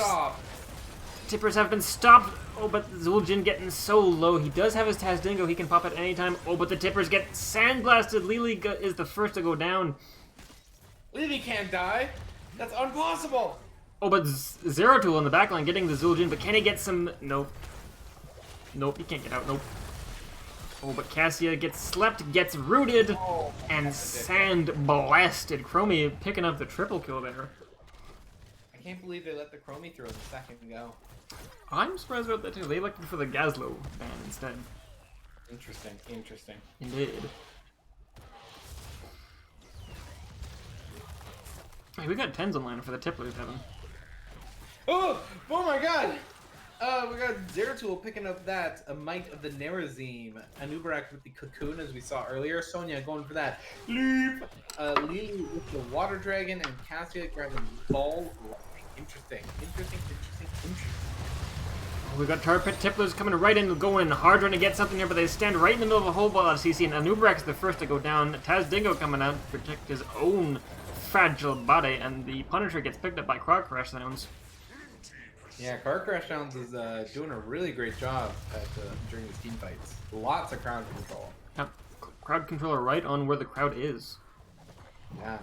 Tippers have been stopped. Oh, but Zul'jin getting so low. He does have his Tazdingo. He can pop at any time. Oh, but the Tippers get sandblasted. Lily is the first to go down.
Lily can't die. That's impossible.
Oh, but Zeratul in the backline getting the Zul'jin. But can he get some... Nope. Nope, he can't get out. Nope. Oh, but Cassia gets slept, gets rooted, and sand blasted. Chromie picking up the triple kill there.
I can't believe they let the Chromie throw the second go.
I'm surprised about that too. They elected for the Gazlo ban instead.
Interesting, interesting.
Indeed. Hey, we got 10s online for the Tipplers, Evan.
Oh my god! We got Zeratul picking up that, a Might of the Nerazim, Anubarak with the Cocoon as we saw earlier, Sonya going for that Leap, Lily with the Water Dragon, and Cassia grabbing Ball. Interesting.
We got Carpet Tipplers coming right in, going hard trying to get something here, but they stand right in the middle of a whole ball of CC, and Anubarak's the first to go down. Tazdingo coming out to protect his own fragile body, and the Punisher gets picked up by Car Crash Sounds.
Yeah, Car Crash Sounds is doing a really great job during these team fights. Lots of crowd control.
Yep. Crowd controller right on where the crowd is.
Yeah.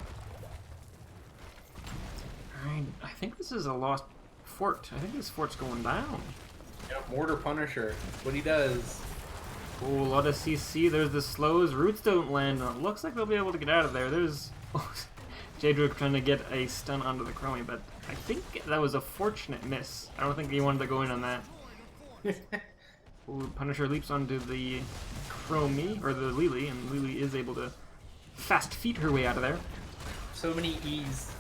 I think this is a lost fort. I think this fort's going down.
Yeah, Mortar Punisher. What he does.
Oh, a lot of CC. There's the slows. Roots don't land. It looks like they'll be able to get out of there. There's Jadric trying to get a stun onto the Chromie, but I think that was a fortunate miss. I don't think he wanted to go in on that. Ooh, Punisher leaps onto the Chromie, or the Lily, and Lily is able to fast feet her way out of there.
So many E's.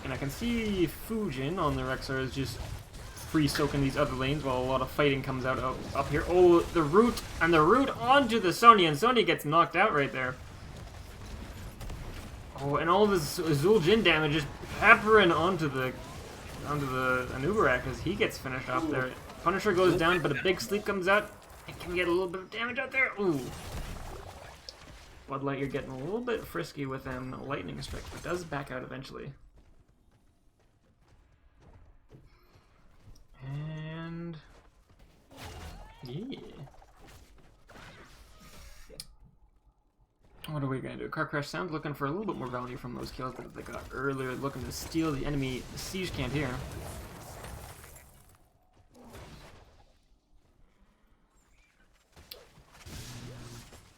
And I can see Fujin on the Rexar is just free soaking these other lanes while a lot of fighting comes out up here. Oh, the root onto the Sonya, and Sonya gets knocked out right there. Oh, and all this Zul'jin damage is peppering onto the Anubarak as he gets finished off there. Punisher goes down, but a big sleep comes out. It can get a little bit of damage out there. Ooh. Bloodlight, you're getting a little bit frisky with them. Lightning Strike, but does back out eventually. And yeah. What are we gonna do? Car Crash Sound looking for a little bit more bounty from those kills that they got earlier, looking to steal the enemy siege camp here.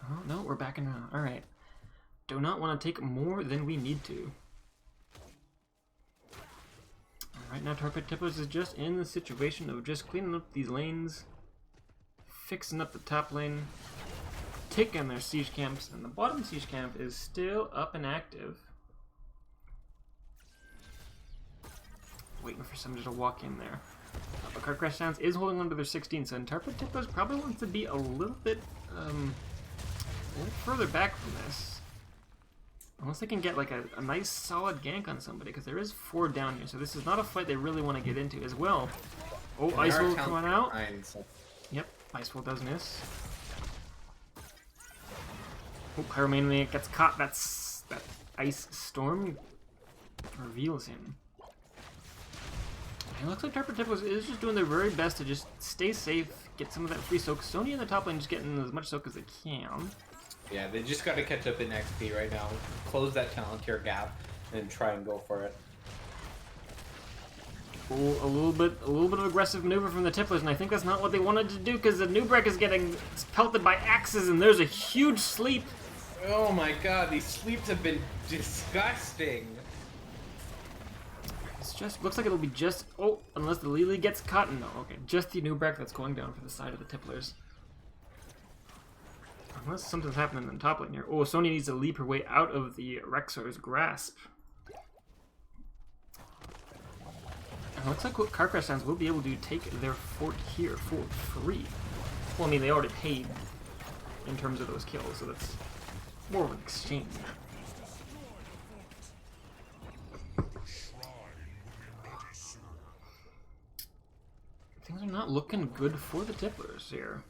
Oh no, we're backing around. Alright. Do not want to take more than we need to. Right now, Torpid Tippers is just in the situation of just cleaning up these lanes, fixing up the top lane, taking their siege camps, and the bottom siege camp is still up and active. Waiting for somebody to walk in there. But Car Crash Sounds is holding on to their 16, so Torpid Tippers probably wants to be a little bit further back from this. Unless they can get like a nice solid gank on somebody, because there is 4 down here, so this is not a fight they really want to get into as well. Oh, Ice Will coming out. Yep, Ice Will does miss. Oh, Pyromaniac gets caught. That Ice Storm reveals him. It looks like Torpid Tippers is just doing their very best to just stay safe, get some of that free soak. Sonya in the top lane just getting as much soak as they can.
Yeah, they just got to catch up in XP right now. Close that talent tier gap and try and go for it.
Oh, a little bit of aggressive maneuver from the Tipplers, and I think that's not what they wanted to do because the Nubrek is getting pelted by axes, and there's a huge sleep.
Oh my god, these sleeps have been disgusting.
It's just looks like it'll be just unless the Lily gets caught. No, okay, just the Nubrek that's going down for the side of the Tipplers. Unless something's happening in the top lane here. Oh, Sonya needs to leap her way out of the Rexar's grasp. And it looks like Car Crash Sounds will be able to take their fort here for free. Well, I mean, they already paid in terms of those kills, so that's more of an exchange. Things are not looking good for the Tipplers here.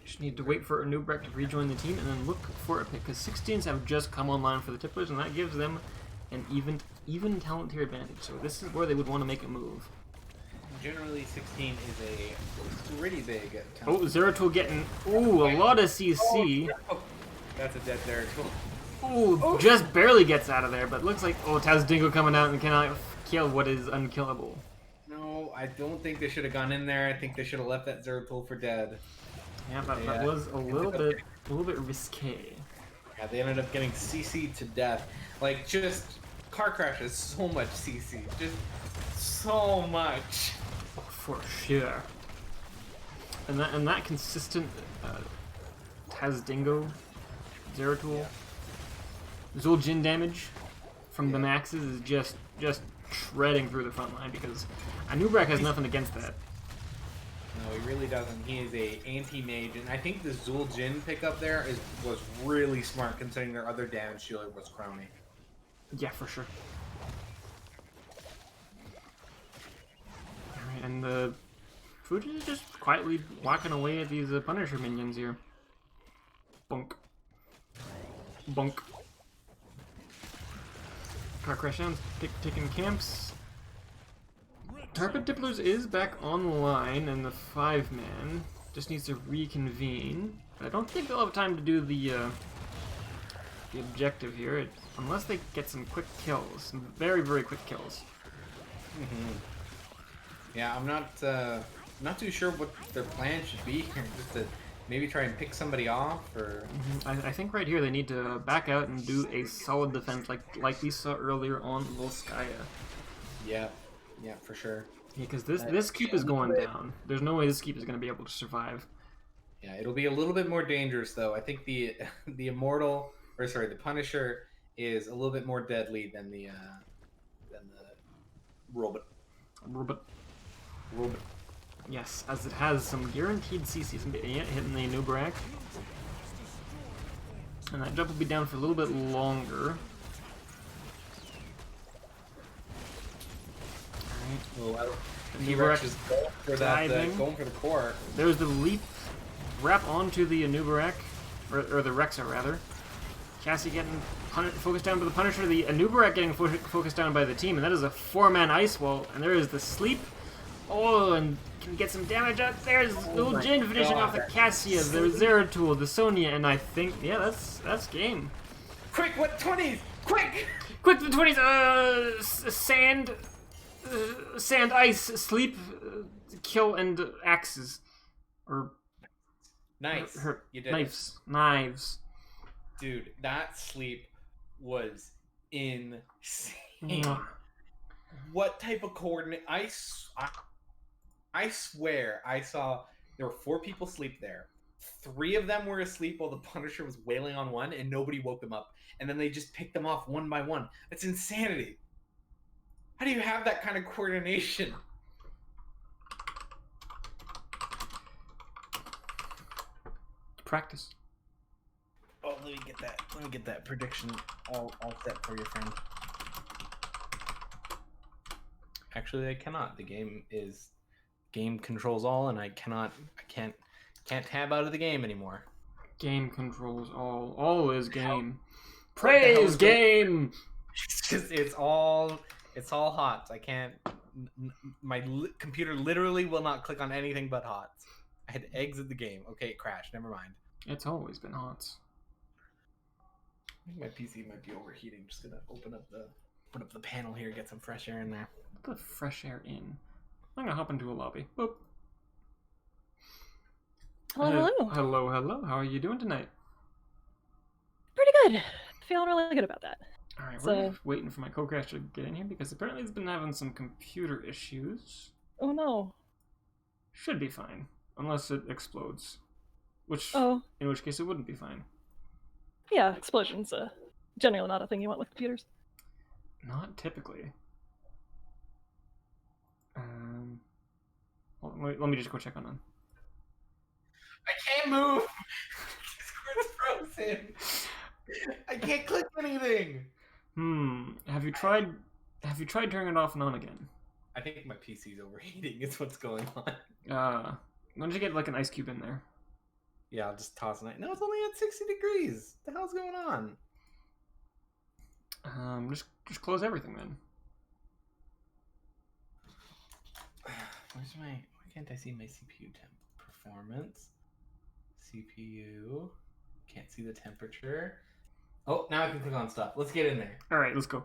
Just need to wait for a Nubrek to rejoin the team and then look for a pick, because 16s have just come online for the Tipplers, and that gives them an even talent tier advantage. So this is where they would want to make a move.
Generally, 16 is a pretty big talent.
Oh, Zeratul getting a lot of CC.
Oh, that's a dead Zeratul.
Oh, just barely gets out of there, but looks like Tazdingo coming out and cannot kill what is unkillable.
No, I don't think they should have gone in there. I think they should have left that Zeratul for dead.
Yeah, that was a little bit risque.
Yeah, they ended up getting CC'd to death. Like, just Car Crash is so much CC, just so much.
Oh, for sure. And that consistent Tazdingo, Zeratul, Zul'jin damage from the maxes is just shredding through the front line, because Anubarak has nothing against that.
No, he really doesn't. He is a anti-mage, and I think the Zul'jin pickup there was really smart, considering their other damage dealer was Crony.
Yeah, for sure. Alright, and the Fuji is just quietly walking away at these Punisher minions here. Bunk. Bunk. Car Crash Sounds taking camps. Torpid Tipplers is back online, and the 5-man just needs to reconvene. I don't think they'll have time to do the objective here, unless they get some quick kills, some very, very quick kills.
Yeah, I'm not too sure what their plan should be here. Just to maybe try and pick somebody off, or
I think right here they need to back out and do a solid defense, like we saw earlier on Volskaya.
Yeah, for sure.
Yeah, because this keep is going down. There's no way this keep is going to be able to survive.
Yeah, it'll be a little bit more dangerous though. I think the the Punisher is a little bit more deadly than the robot.
Robot.
Robot.
Yes, as it has some guaranteed CC, hitting the Nubarak. And that jump will be down for a little bit longer. Alright.
The T-Rex is going for that, going for the core.
There's the leap wrap onto the Anubarak, or the Rexa rather. Cassie getting focused down by the Punisher, the Anubarak getting focused down by the team, and that is a 4-man ice wall. And there is the sleep. Oh, and can get some damage out. There's little Jin finishing off the Cassia, the Zeratul, the Sonya, and I think, yeah, that's game.
Quick, what 20s? Quick!
Quick, the 20s. Sand, ice, sleep, kill, and axes, or
nice. You did
knives.
Dude, that sleep was insane. What type of coordinate? I swear I saw there were 4 people asleep there. 3 of them were asleep while the Punisher was wailing on one, and nobody woke them up. And then they just picked them off one by one. That's insanity. How do you have that kind of coordination?
Practice.
Oh, let me get that prediction all set for you, friend. Actually, I cannot. The game controls all, and I can't tab out of the game anymore.
Game controls all. All is game. Praise game.
It's all hot. I can't. My computer literally will not click on anything but hot. I had to exit the game. Okay, it crashed. Never mind.
It's always been hot.
I think my PC might be overheating. Just gonna open up the panel here, get some fresh air in there.
Put the fresh air in. I'm gonna hop into a lobby. Boop.
Hello.
Hello. How are you doing tonight?
Pretty good. Feeling really good about that.
Alright, we're waiting for my co-crash to get in here because apparently it's been having some computer issues.
Oh no.
Should be fine. Unless it explodes.
In
which case it wouldn't be fine.
Yeah, explosions generally not a thing you want with computers.
Not typically. Let me just go check on them.
I can't move. Discord's frozen. I can't click anything.
Have you tried turning it off and on again?
I think my PC's overheating. Is what's going on.
Why don't you get like an ice cube in there?
Yeah, I'll just toss it. No, it's only at 60 degrees. What the hell's going on?
Just close everything then.
Why can't I see my CPU temp performance? CPU. Can't see the temperature. Oh, now I can click on stuff. Let's get in there.
All right, let's go.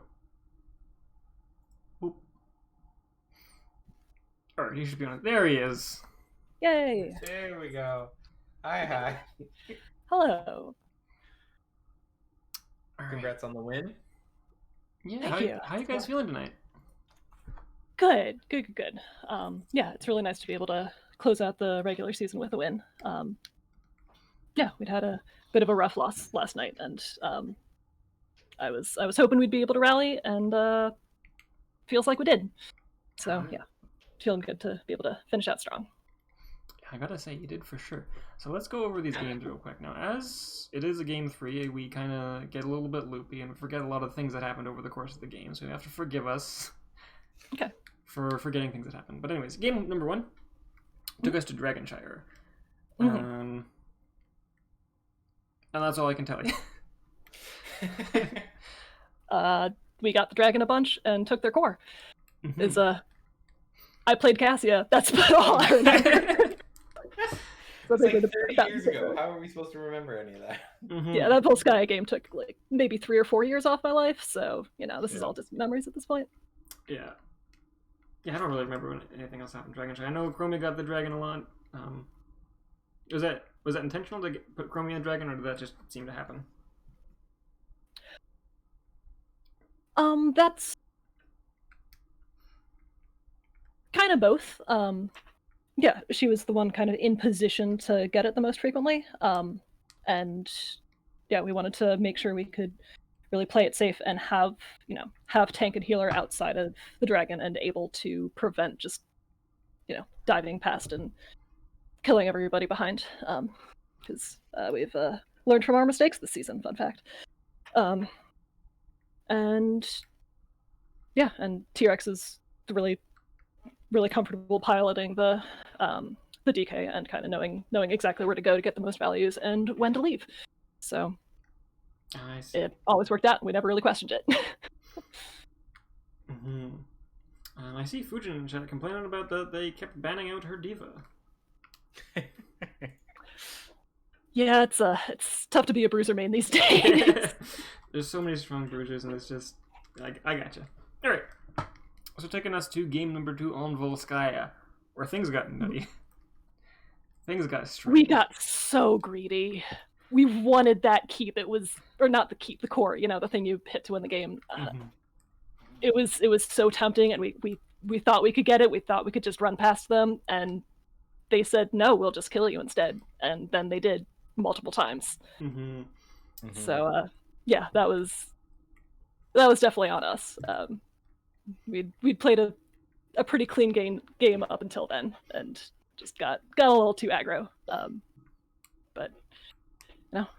Boop. All right, he should be on it. There he is.
Yay!
There we go. Hi.
Hello.
All right.
Congrats on the win.
Yeah.
Thank you.
How you guys feeling tonight?
Good. Yeah, it's really nice to be able to close out the regular season with a win. Yeah, we'd had a bit of a rough loss last night, and I was hoping we'd be able to rally, and feels like we did. So yeah, feeling good to be able to finish out strong.
I gotta say, you did for sure. So let's go over these games real quick. Now, as it is a game 3, we kind of get a little bit loopy and forget a lot of things that happened over the course of the game, so you have to forgive us.
Okay.
For forgetting things that happened. But anyways, game number 1 took us to Dragonshire. And that's all I can tell you.
We got the dragon a bunch and took their core. I played Cassia. That's about all I remember.
It's like 30 years ago. How are we supposed to remember any of that?
Yeah, that Volskaya game took like maybe 3 or 4 years off my life, so this is all just memories at this point.
Yeah, I don't really remember when anything else happened. Dragonshire. I know Chromie got the dragon a lot. Was that intentional to put Chromie in the dragon, or did that just seem to happen?
That's kind of both. yeah, she was the one kind of in position to get it the most frequently. And yeah, we wanted to make sure we could really play it safe and have tank and healer outside of the dragon and able to prevent just diving past and killing everybody behind. Because we've learned from our mistakes this season. Fun fact. And yeah, and T-Rex is really really comfortable piloting the DK and kind of knowing exactly where to go to get the most values and when to leave. So it always worked out. We never really questioned it.
Mm-hmm. I see Fujin in chat complaining about that they kept banning out her diva.
Yeah, it's tough to be a bruiser main these days.
There's so many strong bruisers, and it's just I gotcha. All right. So taking us to game number 2 on Volskaya, where things got nutty. Things got strange.
We got so greedy. We wanted that keep. It was, or not the keep, the core. The thing you hit to win the game. It was so tempting, and we thought we could get it. We thought we could just run past them, and they said no. We'll just kill you instead. And then they did multiple times. So yeah, that was definitely on us. We'd played a pretty clean game up until then, and just got a little too aggro. But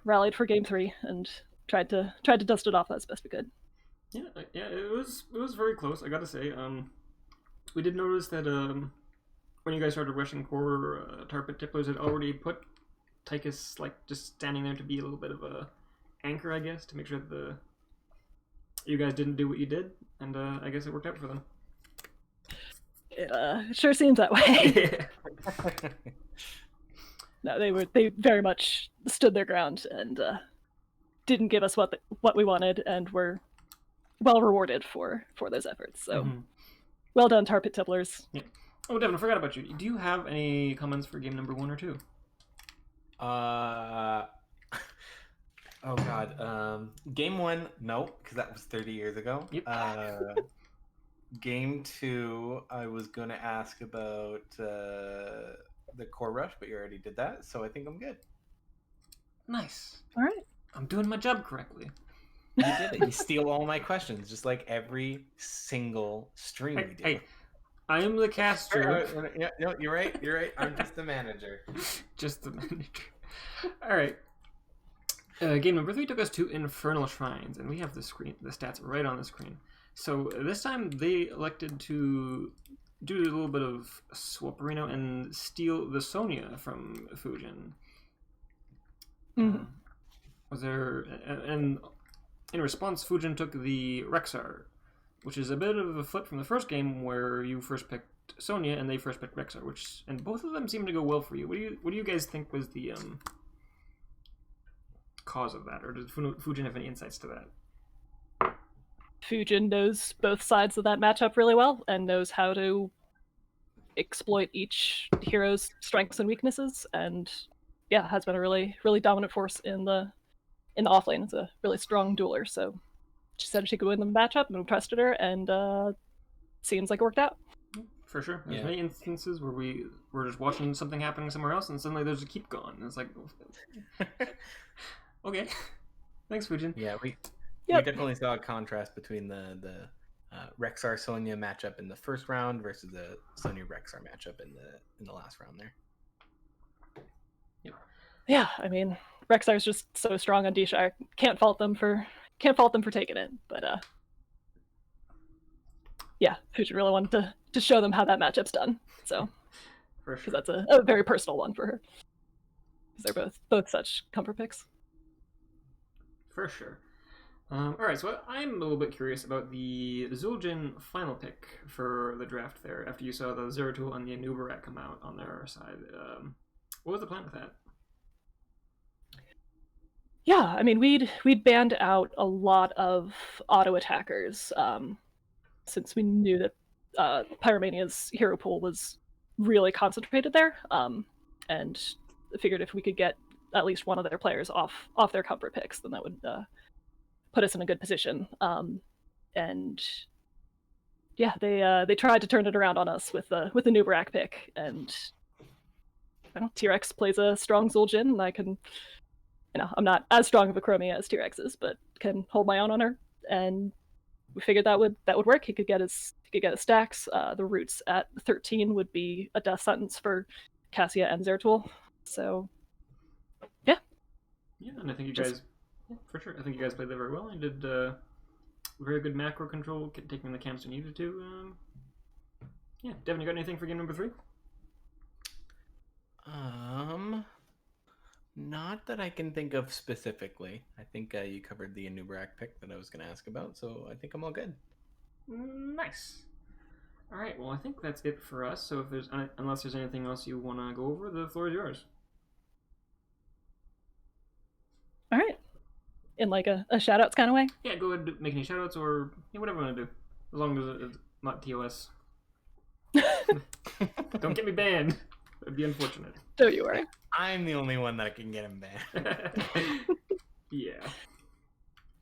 rallied for game 3 and tried to dust it off as best we could.
Yeah, it was very close. I gotta say. We did notice that when you guys started rushing core, Tarpit Tipplers had already put Tychus just standing there to be a little bit of a anchor, I guess, to make sure that you guys didn't do what you did, and I guess it worked out for them.
It sure seems that way. No, they very much stood their ground and didn't give us what we wanted, and were well rewarded for those efforts. So, well done, Tar Pit Tipplers.
Yeah. Oh, Devin, I forgot about you. Do you have any comments for game number 1 or 2?
Oh god. Game 1, no, because that was 30 years ago.
Yep.
Game 2, I was gonna ask about the core rush, but you already did that, so I think I'm good.
Nice.
All right.
I'm doing my job correctly.
You did it. You steal all my questions, just like every single stream we do.
Hey, I am the caster.
Yeah, no, you're right. You're right. I'm just the manager.
Just the manager. All right. Game number 3 took us to Infernal Shrines, and we have the stats right on the screen. So this time they elected to do a little bit of swapperino and steal the Sonya from Fujin. Was there, and in response, Fujin took the Rexar, which is a bit of a flip from the first game where you first picked Sonya and they first picked Rexar, and both of them seem to go well for you. What do you guys think was the cause of that, or does Fujin have any insights to that?
Fujin knows both sides of that matchup really well and knows how to exploit each hero's strengths and weaknesses, and yeah, has been a really dominant force in the offlane. It's a really strong dueler, so she said she could win the matchup, and we trusted her, and seems like it worked out.
For sure. There's many instances where we're just watching something happening somewhere else, and suddenly there's a keep going. And it's like, okay, thanks, Fujin.
Yeah, we definitely saw a contrast between the Rexar Sonya matchup in the first round versus the Sonya Rexar matchup in the last round there.
Yeah, I mean, Rexar's just so strong on D-Shire. Can't fault them for taking it, but yeah, Fujin really wanted to show them how that matchup's done. So,
for sure,
because that's a very personal one for her. Because they're both such comfort picks.
For sure. All right, so I'm a little bit curious about the Zul'jin final pick for the draft there. After you saw the Zeratul and the Anubarak come out on their side, what was the plan with that?
Yeah, I mean, we'd banned out a lot of auto attackers, since we knew that Pyromania's hero pool was really concentrated there, and figured if we could get at least one of their players off their comfort picks, then that would put us in a good position. And yeah, they tried to turn it around on us with the Nubarak pick, and T-Rex plays a strong Zul'jin, and I can, I'm not as strong of a Chromie as T-Rex is, but can hold my own on her. And we figured that would work. He could get his stacks. The roots at 13 would be a death sentence for Cassia and Zeratul. So, yeah.
Yeah, and I think you guys, for sure, I think you guys played that very well. You did very good macro control, taking the camps you needed to. Yeah, Devin, you got anything for game number 3?
Not that I can think of specifically. I think you covered the Anubarak pick that I was going to ask about, so I think I'm all good.
Nice. All right, well, I think that's it for us. So if there's unless there's anything else you want to go over, the floor is yours.
All right. In like a shout-outs kind of way?
Yeah, go ahead and make any shout-outs or whatever you want to do. As long as it's not TOS. Don't get me banned. That'd be unfortunate.
Don't you worry.
I'm the only one that can get him banned.
Yeah.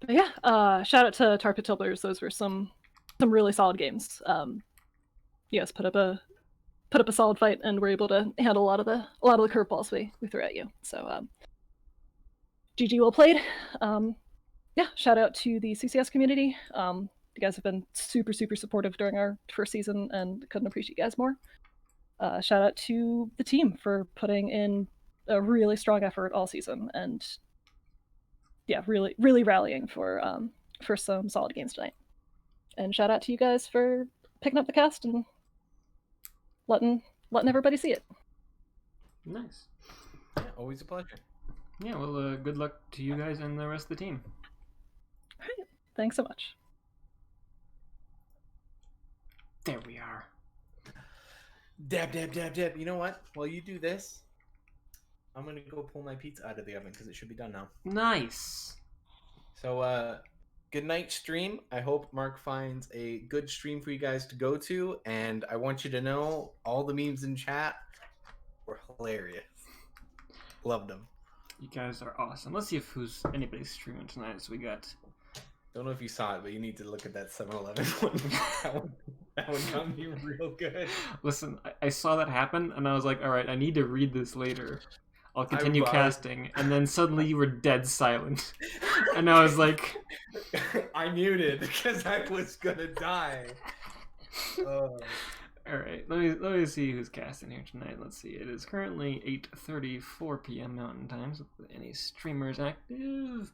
But yeah, shout out to Tar Pit Tumblers. Those were some really solid games. Yes, put up a solid fight, and we're able to handle a lot of the curveballs we threw at you. So GG, well played. Yeah, shout out to the CCS community. You guys have been super supportive during our first season, and couldn't appreciate you guys more. Shout out to the team for putting in a really strong effort all season, and yeah, really rallying for some solid games tonight. And shout out to you guys for picking up the cast and letting everybody see it.
Nice.
Yeah, always a pleasure.
Yeah, well, good luck to you guys and the rest of the team.
All right. Thanks so much.
There we are.
Dab. You know what? While you do this, I'm going to go pull my pizza out of the oven because it should be done now.
Nice.
So, good night, stream. I hope Mark finds a good stream for you guys to go to. And I want you to know all the memes in chat were hilarious. Loved them.
You guys are awesome. Let's see if anybody's streaming tonight. So we got...
Don't know if you saw it, but you need to look at that 7-Eleven one. That one got me real good.
Listen, I saw that happen, and I was like, all right, I need to read this later. I'll continue casting. And then suddenly you were dead silent. And I was like...
I muted because I was going to die.
All right, let me see who's casting here tonight. Let's see. It is currently 8:34 p.m. Mountain Time. So any streamers active?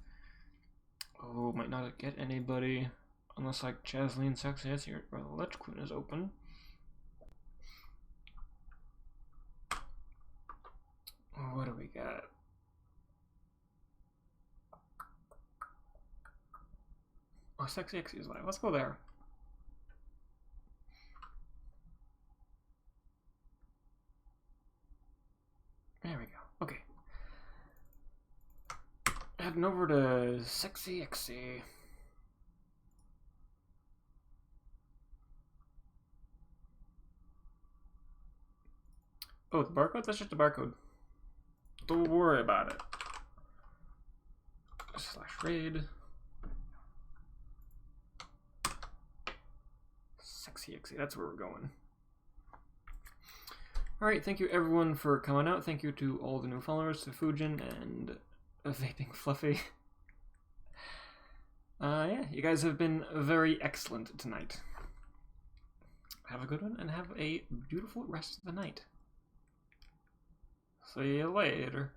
Oh, might not get anybody unless like Jasleen Sexy. That's here. Well, Lich Queen is open. What do we got? Oh, Sexy X is live. Let's go there. There we go. Okay. Heading over to Sexy Xy. Oh, the barcode? That's just a barcode. Don't worry about it. /raid. Sexy Xy. That's where we're going. Alright, thank you everyone for coming out. Thank you to all the new followers, to Fujin and Vaping Fluffy. Yeah, you guys have been very excellent tonight. Have a good one, and have a beautiful rest of the night. See you later.